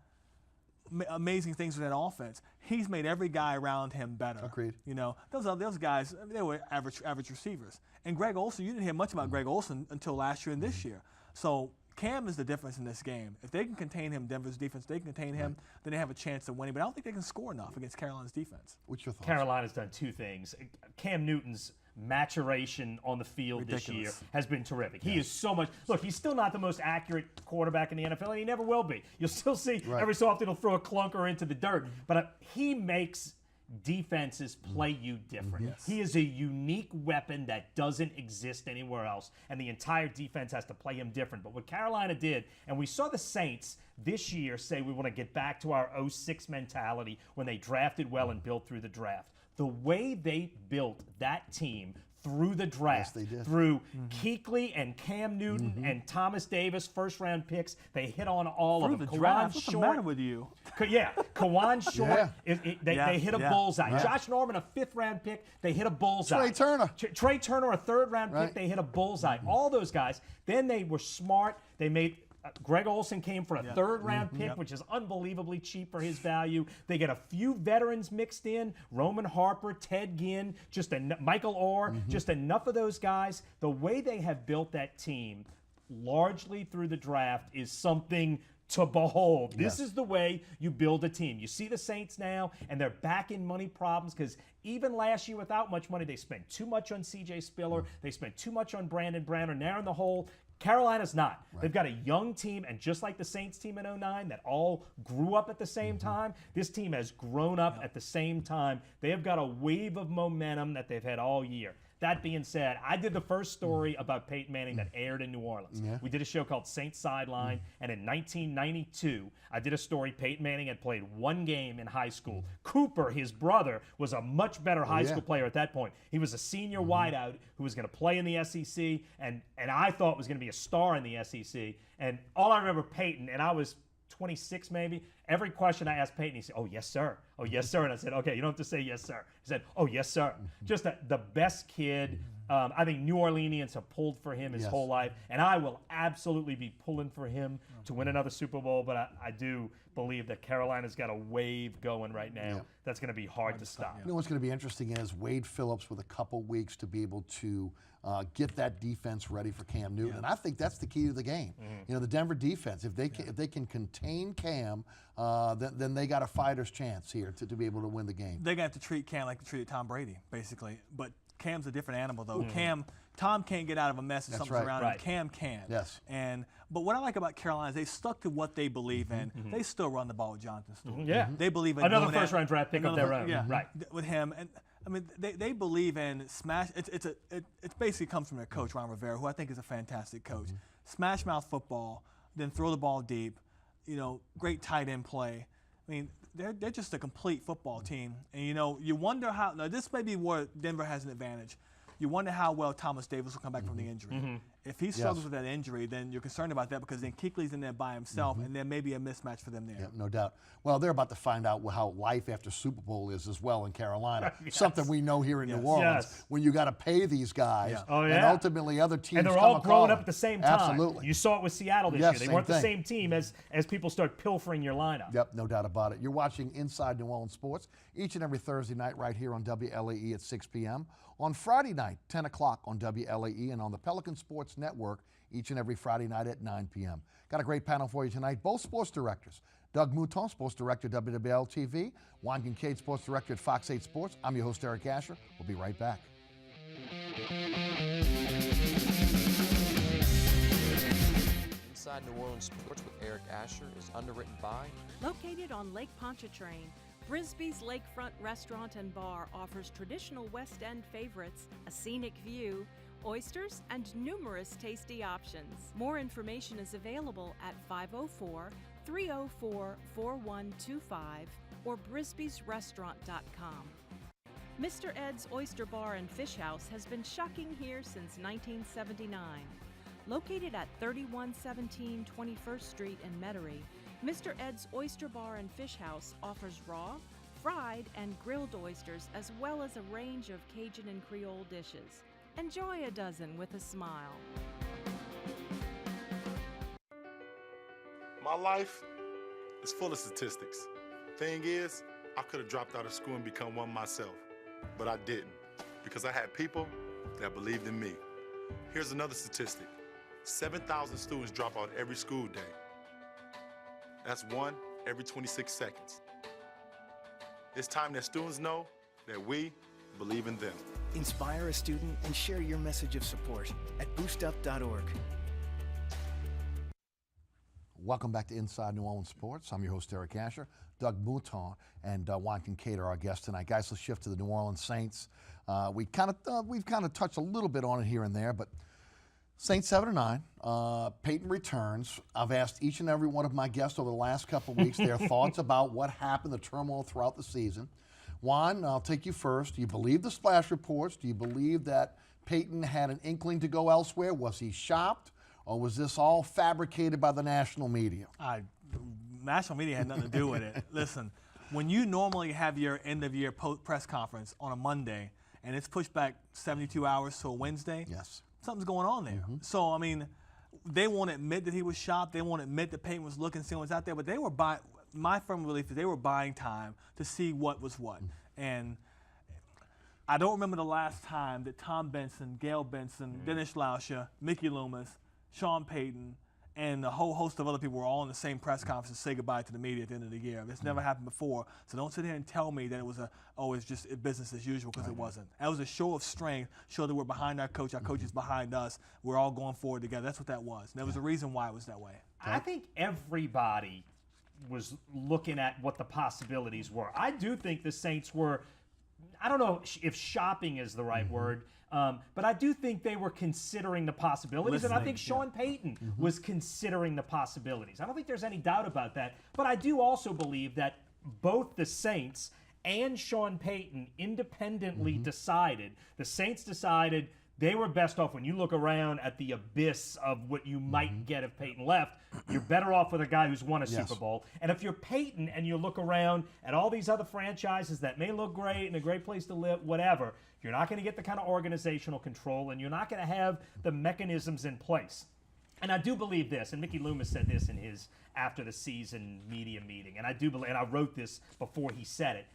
amazing things with that offense. He's made every guy around him better. Agreed. You know, those guys, they were average receivers. And Greg Olsen, you didn't hear much about Greg Olsen until last year and this year. So Cam is the difference in this game. If they can contain him, Denver's defense, they can contain him, then they have a chance of winning. But I don't think they can score enough against Carolina's defense. What's your thoughts? Carolina's done two things. Cam Newton's maturation on the field this year Ridiculous. has been terrific. He is so much. Look, he's still not the most accurate quarterback in the NFL, and he never will be. You'll still see every so often he'll throw a clunker into the dirt, but he makes defenses play you different. Yes. He is a unique weapon that doesn't exist anywhere else, and the entire defense has to play him different. But what Carolina did, and we saw the Saints this year say we want to get back to our 06 mentality when they drafted well and built through the draft. The way they built that team through the draft, they did. through Kuechly and Cam Newton and Thomas Davis, first-round picks, they hit on all of Through them. the draft, what's the matter with you? Yeah, Kawan Short, they hit a bullseye. Right. Josh Norman, a fifth-round pick, they hit a bullseye. Trey Turner. Trey Turner, a third-round Right. pick, they hit a bullseye. All those guys. Then they were smart. They made Greg Olsen came for a third-round pick, which is unbelievably cheap for his value. They get a few veterans mixed in: Roman Harper, Ted Ginn, Michael Orr, just enough of those guys. The way they have built that team, largely through the draft, is something to behold. This is the way you build a team. You see the Saints now, and they're back in money problems because even last year without much money, they spent too much on C.J. Spiller. They spent too much on Brandon Browner. Now in the hole, Carolina's not. They've got a young team, and just like the Saints team in 09 that all grew up at the same time, this team has grown up at the same time. They have got a wave of momentum that they've had all year. That being said, I did the first story about Peyton Manning that aired in New Orleans. We did a show called Saints Sideline, and in 1992, I did a story. Peyton Manning had played one game in high school. Cooper, his brother, was a much better high school player at that point. He was a senior wideout who was going to play in the SEC, and I thought was going to be a star in the SEC. And all I remember, Peyton, and I was 26 maybe, every question I asked Peyton, he said, "Oh, yes, sir. Oh, yes, sir." And I said, "Okay, you don't have to say yes, sir." He said, "Oh, yes, sir." Just the best kid. I think New Orleanians have pulled for him his whole life, and I will absolutely be pulling for him to win another Super Bowl, but I do believe that Carolina's got a wave going right now that's going to be hard to stop. You know what's going to be interesting is Wade Phillips with a couple weeks to be able to get that defense ready for Cam Newton, and I think that's the key to the game. You know, the Denver defense, if they can contain Cam, then they got a fighter's chance here to be able to win the game. They're going to have to treat Cam like they treated Tom Brady, basically. But Cam's a different animal, though. Tom can't get out of a mess if something's around him. Cam can. Yes. But what I like about Carolina is they stuck to what they believe in. They still run the ball with Jonathan Stewart. They believe in another doing first-round draft pick of their own. With him. And I mean, they believe in smash. It basically comes from their coach, Ron Rivera, who I think is a fantastic coach. Smash mouth football, then throw the ball deep. You know, great tight end play. I mean, they're just a complete football team. And, you know, you wonder how – now, this may be where Denver has an advantage. You wonder how well Thomas Davis will come back from the injury. If he struggles with that injury, then you're concerned about that because then Kuechly's in there by himself, and there may be a mismatch for them there. Yeah, no doubt. Well, they're about to find out how life after Super Bowl is as well in Carolina. Something we know here in New Orleans. When you got to pay these guys, and ultimately other teams and they're come all growing up calling. at the same time. Absolutely. You saw it with Seattle this year. They same weren't the thing. same team as people start pilfering your lineup. Yep, no doubt about it. You're watching Inside New Orleans Sports each and every Thursday night right here on WLAE at 6 p.m. On Friday night, 10 o'clock on WLAE, and on the Pelican Sports Network each and every Friday night at 9 p.m. Got a great panel for you tonight. Both sports directors. Doug Mouton, Sports Director, WLAE-TV. Juan Kincaid, Sports Director at Fox 8 Sports. I'm your host, Eric Asher. We'll be right back. Inside New Orleans Sports with Eric Asher is underwritten by Located on Lake Pontchartrain, Brisbee's Lakefront Restaurant and Bar offers traditional West End favorites, a scenic view, oysters, and numerous tasty options. More information is available at 504-304-4125 or brisbeesrestaurant.com. Mr. Ed's Oyster Bar and Fish House has been shucking here since 1979. Located at 3117 21st Street in Metairie, Mr. Ed's Oyster Bar and Fish House offers raw, fried, and grilled oysters as well as a range of Cajun and Creole dishes. Enjoy a dozen with a smile. My life is full of statistics. Thing is, I could have dropped out of school and become one myself, but I didn't because I had people that believed in me. Here's another statistic. 7,000 students drop out every school day. That's one every 26 seconds. It's time that students know that we believe in them. Inspire a student and share your message of support at boostup.org. Welcome back to Inside New Orleans Sports. I'm your host, Eric Asher. Doug Mouton and Juan Kincaid are our guests tonight. Guys, let's shift to the New Orleans Saints. We've kind of touched a little bit on it here and there, but Saints 7-9. Peyton returns. I've asked each and every one of my guests over the last couple of weeks their thoughts about what happened, the turmoil throughout the season. Juan, I'll take you first. Do you believe the splash reports? Do you believe that Peyton had an inkling to go elsewhere? Was he shopped? Or was this all fabricated by the national media? National media had nothing to do with it. Listen, when you normally have your end-of-year press conference on a Monday and it's pushed back 72 hours to a Wednesday, yes, something's going on there. So, I mean, they won't admit that he was shopped. They won't admit that Peyton was looking, seeing what's out there. But they were buying, my firm belief is they were buying time to see what was what. And I don't remember the last time that Tom Benson, Gail Benson, Dennis Lauscher, Mickey Loomis, Sean Payton, and a whole host of other people were all in the same press conference to say goodbye to the media at the end of the year. This never happened before, so don't sit here and tell me that it was it's just business as usual, because it wasn't. That was a show of strength, show that we're behind our coach is behind us, we're all going forward together. That's what that was. And there was a reason why it was that way. I think everybody was looking at what the possibilities were. I do think the Saints were, I don't know if shopping is the right word, but I do think they were considering the possibilities, and I think Sean Payton was considering the possibilities. I don't think there's any doubt about that, but I do also believe that both the Saints and Sean Payton independently decided, the Saints decided they were best off. When you look around at the abyss of what you might get if Peyton left, you're better off with a guy who's won a Super Bowl. And if you're Peyton and you look around at all these other franchises that may look great and a great place to live, whatever, you're not going to get the kind of organizational control, and you're not going to have the mechanisms in place. And I do believe this, and Mickey Loomis said this in his after the season media meeting, and I do believe, and I wrote this before he said it.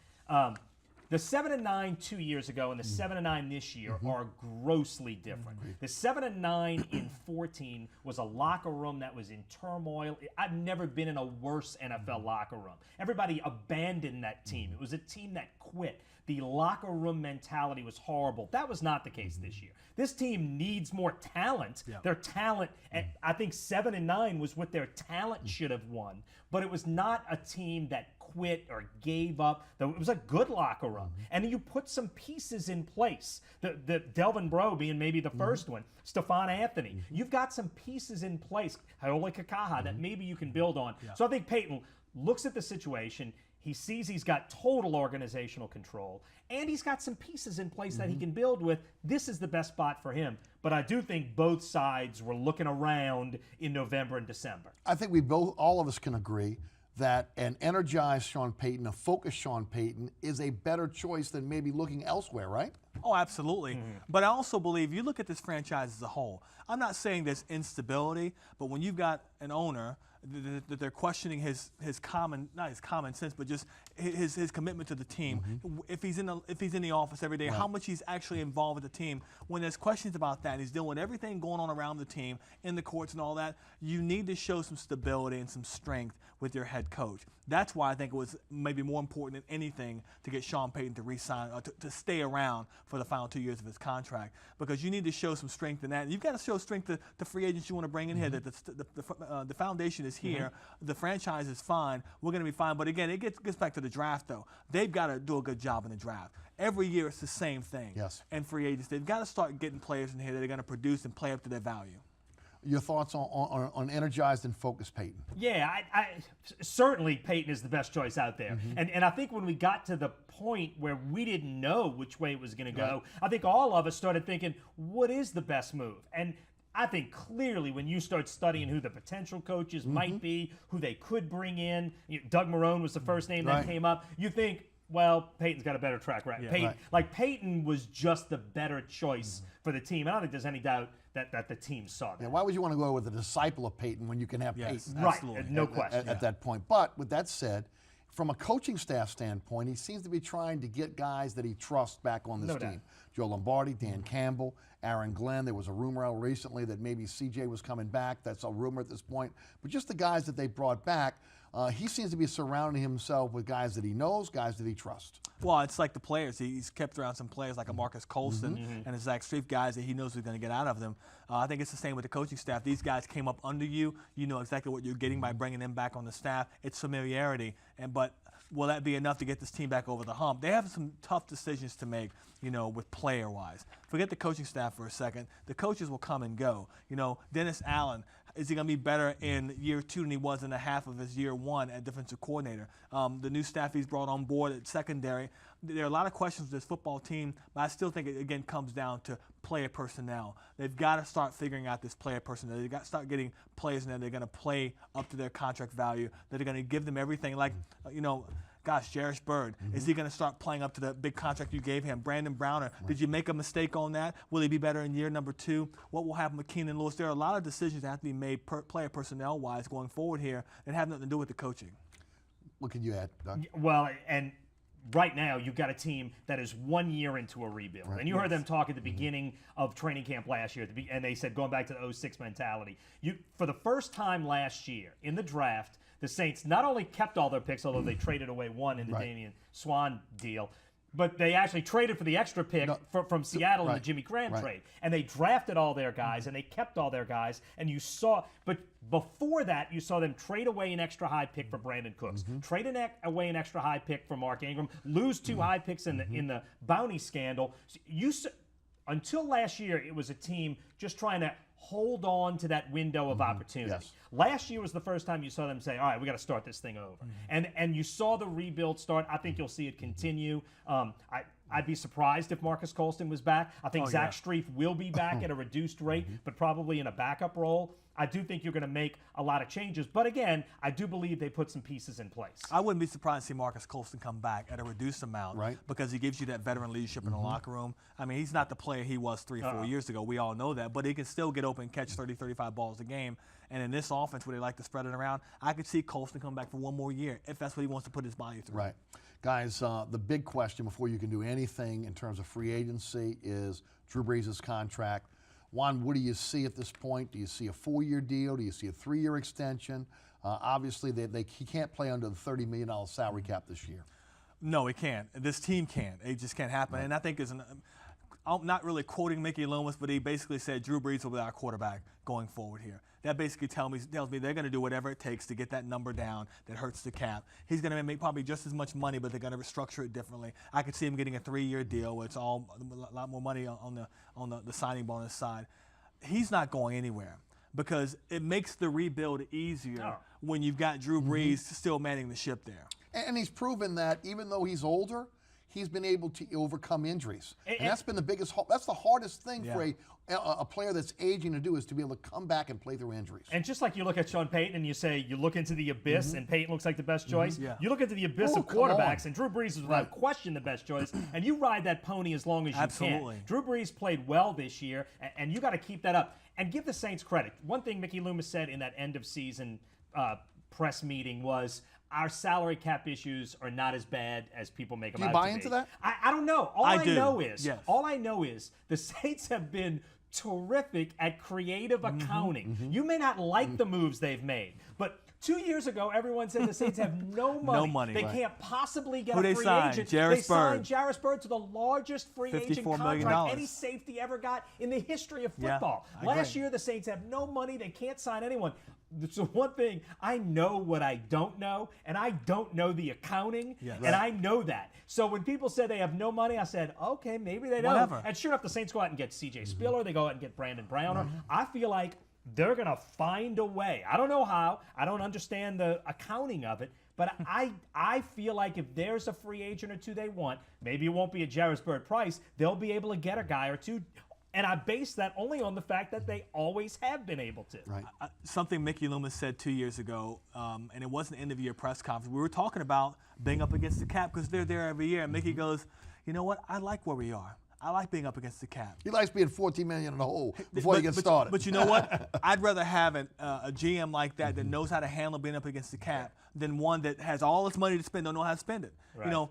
The 7-9 2 years ago and the 7-9 this year are grossly different. The 7-9 in 14 was a locker room that was in turmoil. I've never been in a worse NFL locker room. Everybody abandoned that team. It was a team that quit. The locker room mentality was horrible. That was not the case this year. This team needs more talent. Their talent, and I think 7-9 was what their talent should have won, but it was not a team that quit or gave up. It was a good locker room. And you put some pieces in place. The Delvin Breaux being maybe the first one, Stephon Anthony. You've got some pieces in place, Haole Kakaha, that maybe you can build on. So I think Peyton looks at the situation. He sees he's got total organizational control, and he's got some pieces in place that he can build with. This is the best spot for him. But I do think both sides were looking around in November and December. I think all of us can agree that an energized Sean Payton, a focused Sean Payton, is a better choice than maybe looking elsewhere, right? Oh, absolutely. But I also believe, you look at this franchise as a whole, I'm not saying there's instability, but when you've got an owner that they're questioning his common, not his common sense, but just his commitment to the team. If he's in the office every day, how much he's actually involved with the team. When there's questions about that, and he's dealing with everything going on around the team, in the courts and all that, you need to show some stability and some strength with your head coach. That's why I think it was maybe more important than anything to get Sean Payton to re-sign, or to stay around for the final 2 years of his contract, because you need to show some strength in that. And you've got to show strength to the free agents you want to bring in here. That the foundation is here. The franchise is fine. We're going to be fine. But again, it gets back to the draft, though. They've got to do a good job in the draft. Every year it's the same thing. Yes. And free agents, they've got to start getting players in here that are going to produce and play up to their value. Your thoughts on energized and focused Payton? Yeah, I certainly Payton is the best choice out there. And I think when we got to the point where we didn't know which way it was going to go, I think all of us started thinking, what is the best move? And I think clearly when you start studying who the potential coaches might be, who they could bring in, Doug Marrone was the first name that came up, you think, well, Peyton's got a better track record. Peyton was just the better choice for the team. I don't think there's any doubt that the team saw that. Yeah, why would you want to go with a disciple of Peyton when you can have Peyton? Right, no question. At that point. But with that said, from a coaching staff standpoint, he seems to be trying to get guys that he trusts back on this team. Joe Lombardi, Dan Campbell, Aaron Glenn. There was a rumor out recently that maybe CJ was coming back. That's a rumor at this point. But just the guys that they brought back, he seems to be surrounding himself with guys that he knows, guys that he trusts. Well, it's like the players. He's kept around some players like a Marcus Colston and a Zach Strief, guys that he knows he's going to get out of them. I think it's the same with the coaching staff. These guys came up under you. You know exactly what you're getting by bringing them back on the staff. It's familiarity. But will that be enough to get this team back over the hump? They have some tough decisions to make, with player-wise. Forget the coaching staff for a second. The coaches will come and go. Dennis Allen, is he going to be better in year 2 than he was in the half of his year 1 at defensive coordinator? The new staff he's brought on board at secondary. There are a lot of questions with this football team, but I still think it, again, comes down to player personnel. They've got to start figuring out this player personnel. They've got to start getting players in there that are going to play up to their contract value, that are going to give them everything. Like, Jarris Bird, is he going to start playing up to the big contract you gave him? Brandon Browner, did you make a mistake on that? Will he be better in year number 2? What will happen with Keenan Lewis? There are a lot of decisions that have to be made player personnel-wise going forward here that have nothing to do with the coaching. What can you add, Doug? Well, and right now you've got a team that is 1 year into a rebuild. Right. And you heard them talk at the beginning of training camp last year, and they said, going back to the 06 mentality, for the first time last year in the draft, the Saints not only kept all their picks, although they traded away one in the Damian Swan deal, but they actually traded for the extra pick from Seattle in the Jimmy Graham trade. And they drafted all their guys, and they kept all their guys. And but before that, you saw them trade away an extra high pick for Brandon Cooks, trade away an extra high pick for Mark Ingram, lose 2 high picks in the bounty scandal. Until last year, it was a team just trying to hold on to that window of opportunity. Yes. Last year was the first time you saw them say, all right, we got to start this thing over. And you saw the rebuild start. I think you'll see it continue. I'd be surprised if Marcus Colston was back. I think Zach Strief will be back at a reduced rate, but probably in a backup role. I do think you're going to make a lot of changes. But again, I do believe they put some pieces in place. I wouldn't be surprised to see Marcus Colston come back at a reduced amount because he gives you that veteran leadership in the locker room. I mean, he's not the player he was 3 or 4 years ago. We all know that. But he can still get open and catch 30, 35 balls a game. And in this offense where they like to spread it around, I could see Colston come back for 1 more year if that's what he wants to put his body through. Right. Guys, the big question before you can do anything in terms of free agency is Drew Brees' contract. Juan, what do you see at this point? Do you see a 4-year deal? Do you see a 3-year extension? Obviously, he can't play under the $30 million salary cap this year. No, he can't. This team can't. It just can't happen. And I think I'm not really quoting Mickey Loomis, but he basically said Drew Brees will be our quarterback going forward here. That basically tells me they're going to do whatever it takes to get that number down that hurts the cap. He's going to make probably just as much money, but they're going to restructure it differently. I could see him getting a 3-year deal where it's all a lot more money on the signing bonus side. He's not going anywhere because it makes the rebuild easier when you've got Drew Brees still manning the ship there. And he's proven that even though he's older, he's been able to overcome injuries. And that's been the biggest, that's the hardest thing for a player that's aging to do, is to be able to come back and play through injuries. And just like you look at Sean Payton and you say, you look into the abyss and Payton looks like the best choice, you look into the abyss of quarterbacks and Drew Brees is without question the best choice, and you ride that pony as long as you can. Drew Brees played well this year, and you got to keep that up. And give the Saints credit. One thing Mickey Loomis said in that end of season press meeting was, our salary cap issues are not as bad as people make them out to be. Do you buy into that? I don't know. All I know is the Saints have been terrific at creative accounting. You may not like the moves they've made, but 2 years ago, everyone said the Saints have no money. No money. They can't possibly get a free agent. They signed Jarris Jarris Bird to the largest free agent contract any safety ever got in the history of football. Last year, the Saints have no money. They can't sign anyone. So one thing, I know what I don't know, and I don't know the accounting, and I know that. So when people said they have no money, I said, okay, maybe they don't. And sure enough, the Saints go out and get C.J. Spiller. They go out and get Brandon Browner. I feel like they're going to find a way. I don't know how. I don't understand the accounting of it. But I feel like if there's a free agent or two they want, maybe it won't be a Jarris Bird price, they'll be able to get a guy or two. And I base that only on the fact that they always have been able to. Right. Something Mickey Loomis said 2 years ago, and it wasn't an end-of-year press conference. We were talking about being up against the cap because they're there every year. And Mickey goes, you know what? I like where we are. I like being up against the cap. He likes being $14 million in the hole before he gets started. But you know what? I'd rather have a GM like that that knows how to handle being up against the cap than one that has all this money to spend, don't know how to spend it. Right. You know,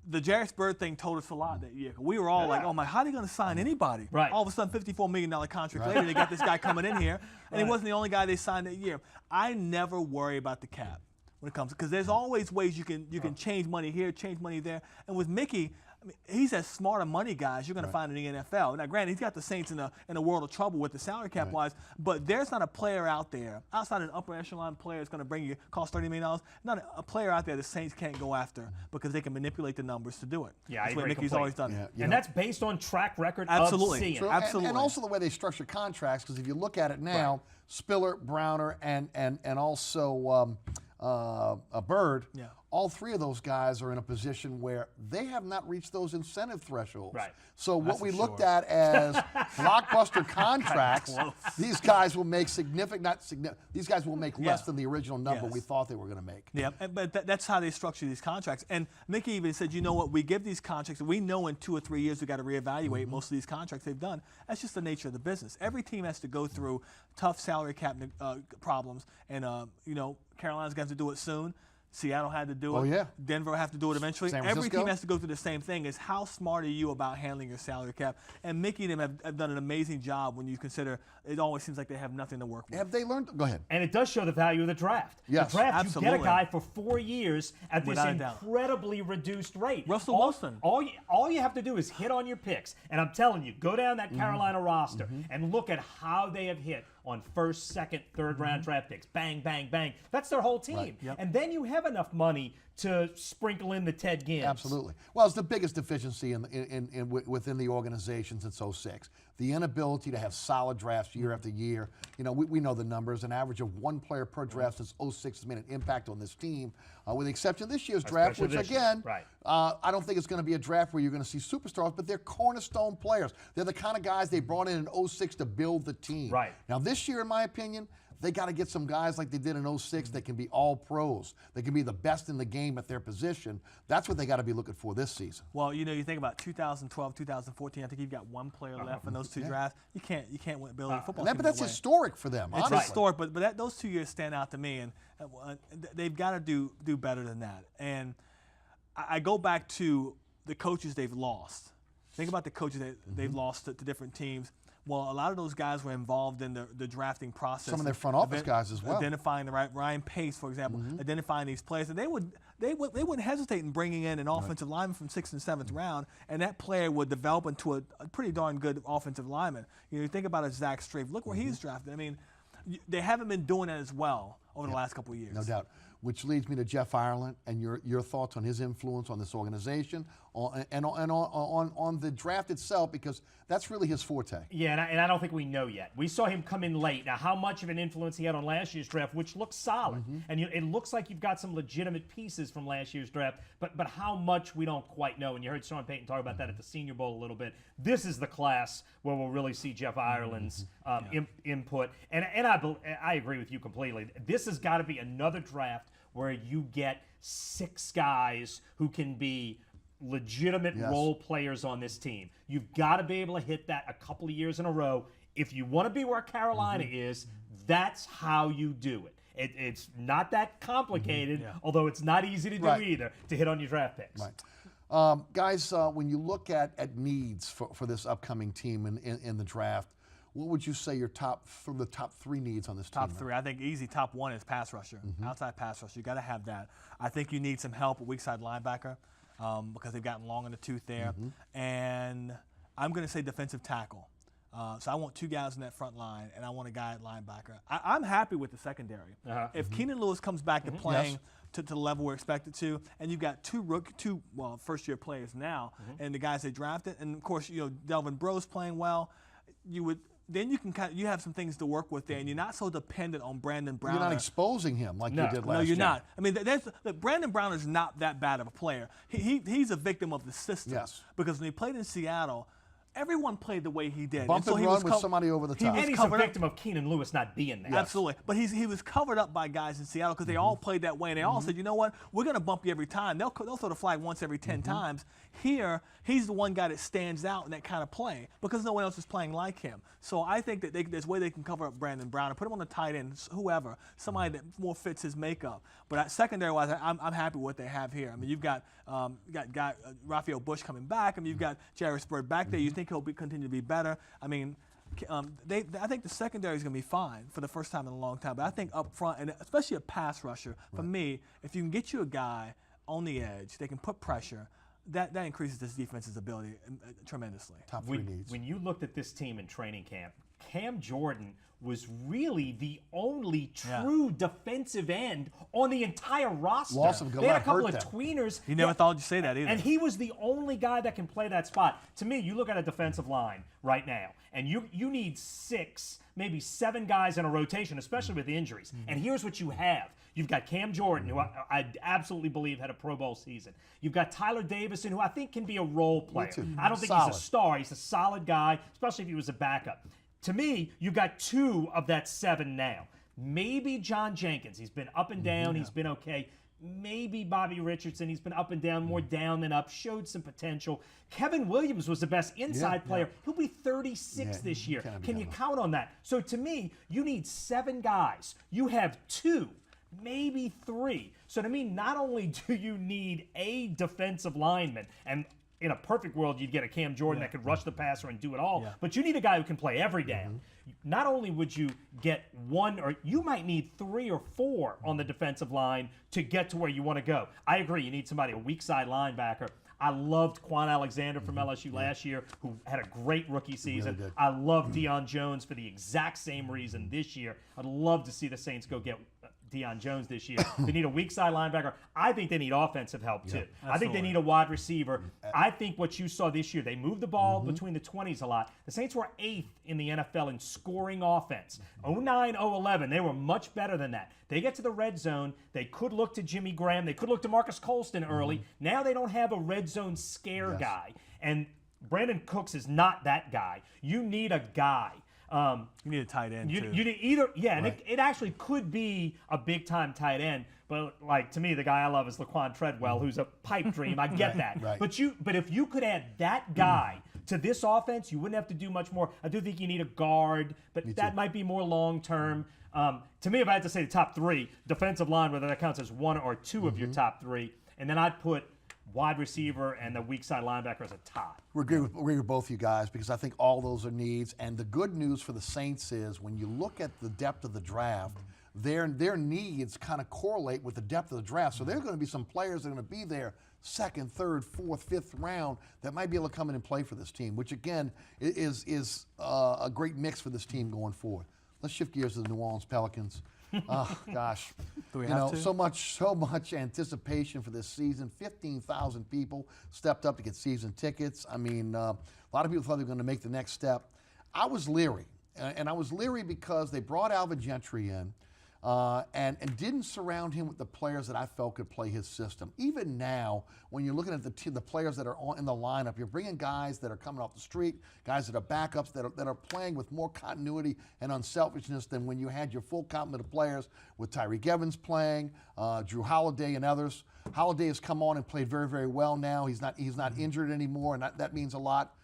the Jarris Bird thing told us a lot that year. We were all like, oh my, how are they going to sign anybody? Right. All of a sudden, $54 million contract later, they got this guy coming in here, and he wasn't the only guy they signed that year. I never worry about the cap. when it comes, because there's always ways you can change money here, change money there. And with Mickey, I mean, he's as smart a money guy as you're going to find in the NFL. Now, granted, he's got the Saints in a world of trouble with the salary cap wise, but there's not a player out there outside an upper echelon player that's going to bring you cost $30 million. Not a player out there the Saints can't go after because they can manipulate the numbers to do it. Yeah, that's I what agree Mickey's completely. always done. Yeah, And that's based on track record Absolutely. of seeing. True. Absolutely. And also the way they structure contracts, because if you look at it now, Spiller, Browner, and also Bird, all three of those guys are in a position where they have not reached those incentive thresholds. Right. So what we looked at as blockbuster contracts, these guys will make these guys will make less than the original number we thought they were going to make. Yeah, but that's how they structure these contracts. And Mickey even said, you know what, we give these contracts, we know in 2 or 3 years we got to reevaluate most of these contracts they've done. That's just the nature of the business. Every team has to go through tough salary cap problems, and Carolina's going to have to do it soon. Seattle had to do it. Oh, yeah. Denver will have to do it eventually. San Every Francisco? team has to go through the same thing. Is how smart are you about handling your salary cap? And Mickey and them have done an amazing job when you consider it always seems like they have nothing to work with. Have they learned? Go ahead. And it does show the value of the draft. Yes, the draft, you absolutely. get a guy for 4 years at this Without a doubt. incredibly reduced rate. Russell Wilson. All you have to do is hit on your picks. And I'm telling you, go down that Carolina roster and look at how they have hit on first, second, third round draft picks. Bang, bang, bang. That's their whole team. Right. Yep. And then you have enough money to sprinkle in the Ted Gibbs. Absolutely. Well, it's the biggest deficiency within the organization since '06. The inability to have solid drafts year after year. We know the numbers. An average of 1 player per draft since '06 has made an impact on this team, with the exception of this year's draft, Especially which this year. again, Right. I don't think it's going to be a draft where you're going to see superstars, but they're cornerstone players. They're the kind of guys they brought in '06 to build the team. Right. Now, this year, in my opinion, they got to get some guys like they did in '06 that can be all pros. They can be the best in the game at their position. That's what they got to be looking for this season. Well, you think about 2012, 2014. I think you've got 1 player left in those 2 drafts. You can't build a football team But that's that way. historic for them. It's honestly. historic, but those 2 years stand out to me, and they've got to do better than that. And I go back to the coaches they've lost. Think about the coaches that they've lost to different teams. Well, a lot of those guys were involved in the drafting process. Some of their front office guys as well. Identifying the right Ryan Pace, for example, identifying these players, and they wouldn't hesitate in bringing in an offensive lineman from 6th and 7th round, and that player would develop into a pretty darn good offensive lineman. You think about a Zach Strafe. Look where he's drafted. I mean, they haven't been doing that as well over the last couple of years. No doubt. Which leads me to Jeff Ireland and your thoughts on his influence on this organization and on the draft itself, because that's really his forte. Yeah, and I don't think we know yet. We saw him come in late. Now, how much of an influence he had on last year's draft, which looks solid, and it looks like you've got some legitimate pieces from last year's draft, but how much we don't quite know. And you heard Sean Payton talk about that at the Senior Bowl a little bit. This is the class where we'll really see Jeff Ireland's input, and I agree with you completely. This has got to be another draft where you get 6 guys who can be legitimate role players on this team. You've got to be able to hit that a couple of years in a row. If you want to be where Carolina is, that's how you do it. It's not that complicated, although it's not easy to do either, to hit on your draft picks. Right. Guys, when you look at needs for this upcoming team in the draft, what would you say the top 3 needs on this team? Top 3. I think easy top 1 is pass rusher. Outside pass rusher. You got to have that. I think you need some help at weak side linebacker because they've gotten long in the tooth there. And I'm going to say defensive tackle. So I want 2 guys in that front line, and I want a guy at linebacker. I'm happy with the secondary. If Keenan Lewis comes back to playing to the level we're expected to, and you've got 2 first-year players now, and the guys they drafted, and of course Delvin Breaux's playing well, then you have some things to work with there, and you're not so dependent on Brandon Brown. You're not exposing him like you did last year. No, you're not. I mean, Brandon Brown is not that bad of a player. He's a victim of the system. Yes. Because when he played in Seattle, everyone played the way he did. Bump and run with somebody over the top. And he's a victim of Keenan Lewis not being there. Absolutely. But he was covered up by guys in Seattle because they all played that way, and they all said, you know what, we're going to bump you every time. They'll throw the flag once every 10 times. Here, he's the one guy that stands out in that kind of play because no one else is playing like him. So I think that there's a way they can cover up Brandon Brown and put him on the tight end, whoever, somebody that more fits his makeup. But secondary-wise, I'm happy with what they have here. I mean, you've got Raphael Bush coming back. I mean, you've got Jairus Byrd back there. You think he'll continue to be better. I mean, I think the secondary is going to be fine for the first time in a long time. But I think up front, and especially a pass rusher, for me, if you can get you a guy on the edge, they can put pressure. That increases this defense's ability tremendously. Top three needs. When you looked at this team in training camp, Cam Jordan was really the only true defensive end on the entire roster. Loss of they had a Gillette couple hurt of them. tweeners. You never thought you'd say that either. And he was the only guy that can play that spot. To me, you look at a defensive line right now, and you need 6, maybe 7 guys in a rotation, especially with injuries. And here's what you have. You've got Cam Jordan, who I absolutely believe had a Pro Bowl season. You've got Tyler Davison, who I think can be a role player. I don't think he's a star. He's a solid guy, especially if he was a backup. To me, you've got 2 of that 7 now. Maybe John Jenkins. He's been up and down. He's been okay. Maybe Bobby Richardson. He's been up and down, more down than up, showed some potential. Kevin Williams was the best inside player. He'll be 36 this year. Can you count on that? So to me, you need 7 guys. You have 2, maybe 3. So to me, not only do you need a defensive lineman, and in a perfect world, you'd get a Cam Jordan that could rush the passer and do it all. But you need a guy who can play every down. Not only would you get 1, or you might need 3 or 4 on the defensive line to get to where you want to go. I agree. You need somebody, a weak side linebacker. I loved Quan Alexander from LSU last year, who had a great rookie season. Really I love Deion Jones for the exact same reason this year. I'd love to see the Saints go get Deion Jones this year. They need a weak side linebacker. I think they need offensive help too. I think they need a wide receiver. I think what you saw this year, they moved the ball between the 20s a lot. The Saints were 8th in the NFL in scoring offense. 09, 011, they were much better than that. They get to the red zone. They could look to Jimmy Graham. They could look to Marcus Colston early. Now they don't have a red zone scare guy. And Brandon Cooks is not that guy. You need a guy. You need a tight end, too. You need either, and it actually could be a big-time tight end, but like to me, the guy I love is Laquan Treadwell, who's a pipe dream. I get that, but if you could add that guy to this offense, you wouldn't have to do much more. I do think you need a guard, but that might be more long-term. To me, if I had to say the top 3, defensive line, whether that counts as 1 or 2 of your top 3, and then I'd put wide receiver and the weak side linebacker as a tie. We agree with both you guys, because I think all those are needs. And the good news for the Saints is when you look at the depth of the draft, their needs kind of correlate with the depth of the draft. So there are going to be some players that are going to be there 2nd, 3rd, 4th, 5th round that might be able to come in and play for this team, which again is a great mix for this team going forward. Let's shift gears to the New Orleans Pelicans. Oh, gosh. Do we have to? So much anticipation for this season. 15,000 people stepped up to get season tickets. I mean, a lot of people thought they were going to make the next step. I was leery, and I was leery because they brought Alvin Gentry in and didn't surround him with the players that I felt could play his system. Even now, when you're looking at the players that are in the lineup, you're bringing guys that are coming off the street, guys that are backups, that are playing with more continuity and unselfishness than when you had your full complement of players with Tyreek Evans playing, Drew Holiday and others. Holiday has come on and played very, very well now. He's not injured anymore, and that means a lot.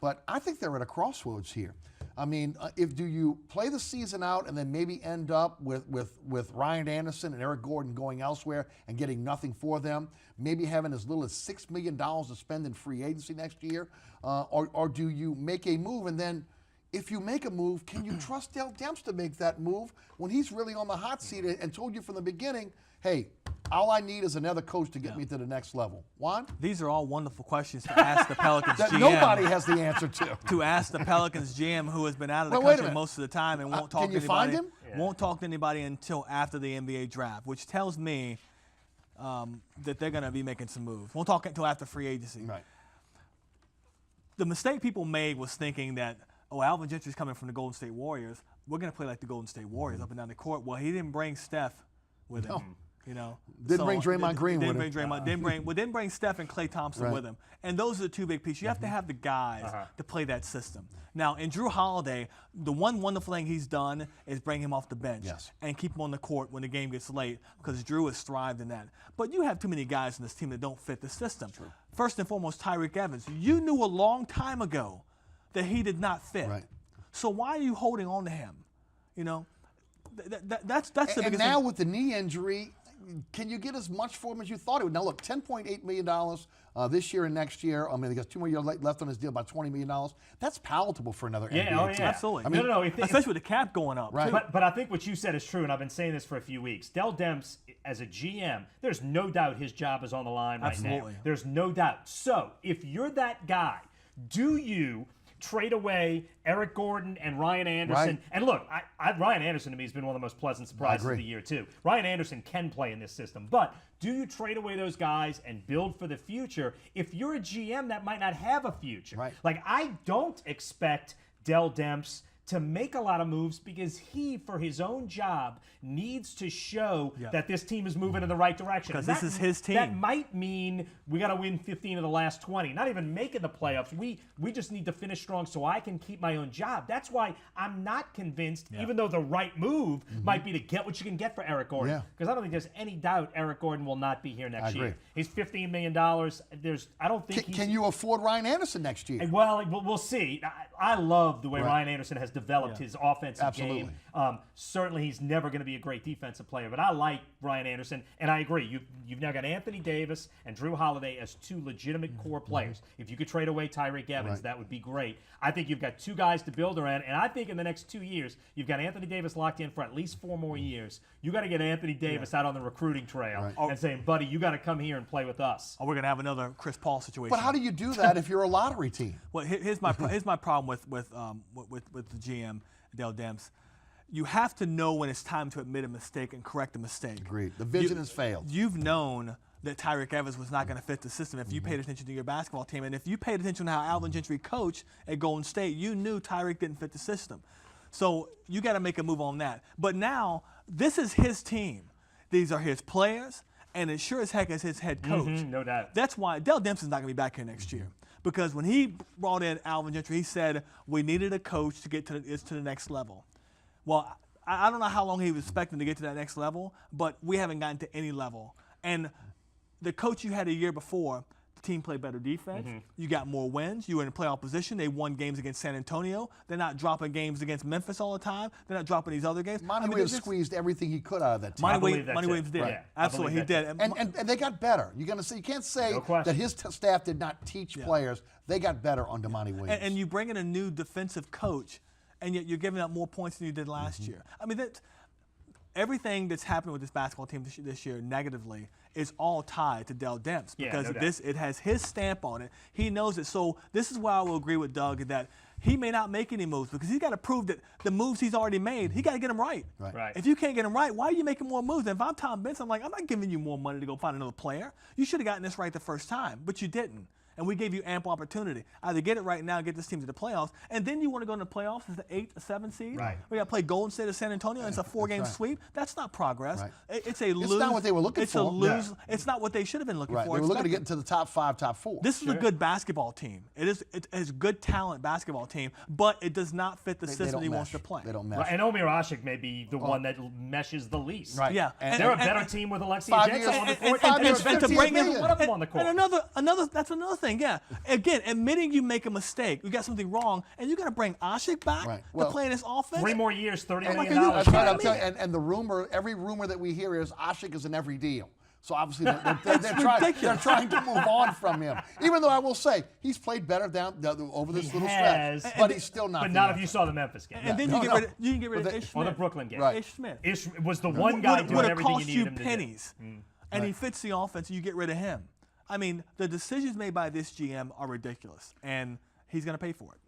But I think they're at a crossroads here. I mean, do you play the season out and then maybe end up with Ryan Anderson and Eric Gordon going elsewhere and getting nothing for them, maybe having as little as $6 million to spend in free agency next year, or do you make a move, and then if you make a move, can you trust Dell Demps to make that move when he's really on the hot seat and told you from the beginning, hey, all I need is another coach to get me to the next level? Juan? These are all wonderful questions to ask the Pelicans that GM. Nobody has the answer to. To ask the Pelicans GM, who has been out of the country most of the time and won't talk to anybody. Can you find him? Won't talk to anybody until after the NBA draft, which tells me that they're going to be making some moves. Won't talk until after free agency. Right. The mistake people made was thinking that, oh, Alvin Gentry's coming from the Golden State Warriors. We're going to play like the Golden State Warriors up and down the court. Well, he didn't bring Steph with him. You know, didn't bring Draymond Green with him. Didn't bring Steph and Klay Thompson with him. And those are the 2 big pieces. You have to have the guys to play that system. Now, in Drew Holiday, the one wonderful thing he's done is bring him off the bench and keep him on the court when the game gets late, because Drew has thrived in that. But you have too many guys in this team that don't fit the system. First and foremost, Tyreek Evans. You knew a long time ago that he did not fit. Right. So why are you holding on to him? You know, that's the biggest And now thing. with the knee injury, can you get as much for him as you thought he would? Now, look, $10.8 million this year and next year. I mean, he got 2 more years left on his deal, about $20 million. That's palatable for another NBA oh, team. yeah. Absolutely. I mean, no. Especially with the cap going up. Right. too. But I think what you said is true, and I've been saying this for a few weeks. Dell Demps, as a GM, there's no doubt his job is on the line right now. Absolutely. There's no doubt. So if you're that guy, do you trade away Eric Gordon and Ryan Anderson? Right. And look, Ryan Anderson to me has been one of the most pleasant surprises of agree. the year too. Ryan Anderson can play in this system, but do you trade away those guys and build for the future? If you're a GM that might not have a future, Right. like I don't expect Dell Demps to make a lot of moves because he, for his own job, needs to show that this team is moving in the right direction. Because And this is his team. That might mean we got to win 15 of the last 20. Not even making the playoffs. We just need to finish strong so I can keep my own job. That's why I'm not convinced, even though the right move might be to get what you can get for Eric Gordon. Yeah. Because I don't think there's any doubt Eric Gordon will not be here next agree. year. He's $15 million. I don't think Can you afford Ryan Anderson next year? Well, we'll see. I love the way Ryan Anderson has developed his offensive Absolutely. game. Certainly, he's never going to be a great defensive player, but I like Ryan Anderson, and I agree. You've now got Anthony Davis and Drew Holiday as two legitimate core players. If you could trade away Tyreek Evans, that would be great. I think you've got two guys to build around, and I think in the next 2 years, you've got Anthony Davis locked in for at least 4 more years. You got to get Anthony Davis out on the recruiting trail and saying, buddy, you got to come here and play with us. Or we're going to have another Chris Paul situation. But how do you do that if you're a lottery team? Well, here's my problem with the GM, Dell Demps. You have to know when it's time to admit a mistake and correct a mistake. Agreed. The vision has failed. You've known that Tyreek Evans was not going to fit the system if you paid attention to your basketball team. And if you paid attention to how Alvin Gentry coached at Golden State, you knew Tyreek didn't fit the system. So you got to make a move on that. But now, this is his team. These are his players, and it sure as heck is his head coach. No doubt. That's why Dell Demps is not going to be back here next year. Because when he brought in Alvin Gentry, he said we needed a coach to get to the next level. Well, I don't know how long he was expecting to get to that next level, but we haven't gotten to any level. And the coach you had a year before, the team played better defense. You got more wins. You were in playoff position. They won games against San Antonio. They're not dropping games against Memphis all the time. They're not dropping these other games. Monty Williams squeezed everything he could out of that team. I believe that's Monty it. Williams did. Right. Absolutely, he I believe did. that's And they got better. You can't say No question. that his staff did not teach players. They got better under Monty Williams. And you bring in a new defensive coach, and yet you're giving up more points than you did last year. I mean, everything that's happening with this basketball team this year negatively is all tied to Dell Demps because no doubt. it has his stamp on it. He knows it. So this is where I will agree with Doug that he may not make any moves because he's got to prove that the moves he's already made, he got to get them right. Right. If you can't get them right, why are you making more moves? And if I'm Tom Benson, I'm like, I'm not giving you more money to go find another player. You should have gotten this right the first time, but you didn't. And we gave you ample opportunity. Either get it right now, get this team to the playoffs, and then you want to go into the playoffs as the 8th or 7th seed. Right. We got to play Golden State or San Antonio, and it's a 4-game sweep. That's not progress. Right. It's a lose. It's not what they were looking it's for. a lose. It's not what they should have been looking right. for. They were looking to get expected. into the top 5, top 4. This is a good basketball team. It is a good talent basketball team, but it does not fit the system don't he wants mesh. to play. They don't mesh. Right, and Omir Ashik may be the one that meshes the least. Right. Yeah. They're a better team with Alexi 5 Jackson years on the and- court. and 5 and years, they're and to 15 bring in million. one of them on the court. And that's another thing. Yeah. Again, admitting you make a mistake, you got something wrong, and you got to bring Ashik back Right. to Well, play in this offense. 3 more years, $30 And- million. That's right. I'm I telling mean- you, and the rumor, every rumor that we hear is Ashik is in every deal. So obviously they're trying to move on from him. Even though I will say he's played better over this little has, stretch, but he's still not. But the not if answer. you saw the Memphis game. And then No, you can get rid But of they- Ish or Smith. the Brooklyn game. Right. Ish Smith. Ish was the one guy doing would have everything you cost needed you him to pennies, and he fits the offense. And you get rid of him. I mean, the decisions made by this GM are ridiculous, and he's going to pay for it.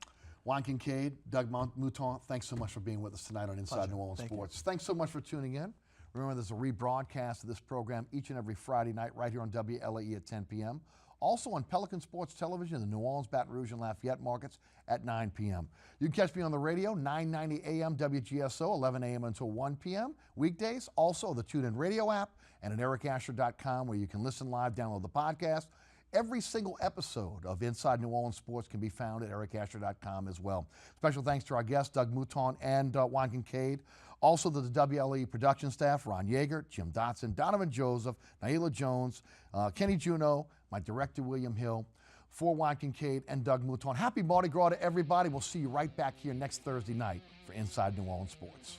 Juan Kincaid, Doug Mouton, thanks so much for being with us tonight on Inside New Orleans Sports. Thanks so much for tuning in. Remember, there's a rebroadcast of this program each and every Friday night right here on WLAE at 10 p.m. Also on Pelican Sports Television, the New Orleans, Baton Rouge, and Lafayette markets at 9 p.m. You can catch me on the radio, 990 a.m. WGSO, 11 a.m. until 1 p.m. Weekdays, also the TuneIn Radio app and at ericasher.com where you can listen live, download the podcast. Every single episode of Inside New Orleans Sports can be found at ericasher.com as well. Special thanks to our guests, Doug Mouton and Juan Kincaid. Also to the WLAE production staff, Ron Yeager, Jim Dotson, Donovan Joseph, Naila Jones, Kenny Juno, my director, William Hill, for Juan Kincaid and Doug Mouton. Happy Mardi Gras to everybody. We'll see you right back here next Thursday night for Inside New Orleans Sports.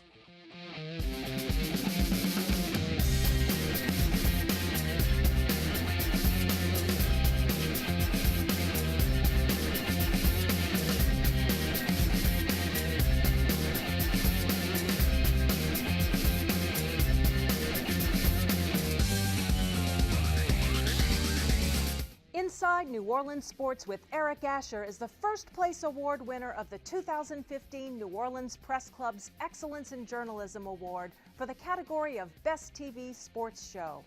Inside New Orleans Sports with Eric Asher is the first place award winner of the 2015 New Orleans Press Club's Excellence in Journalism Award for the category of Best TV Sports Show.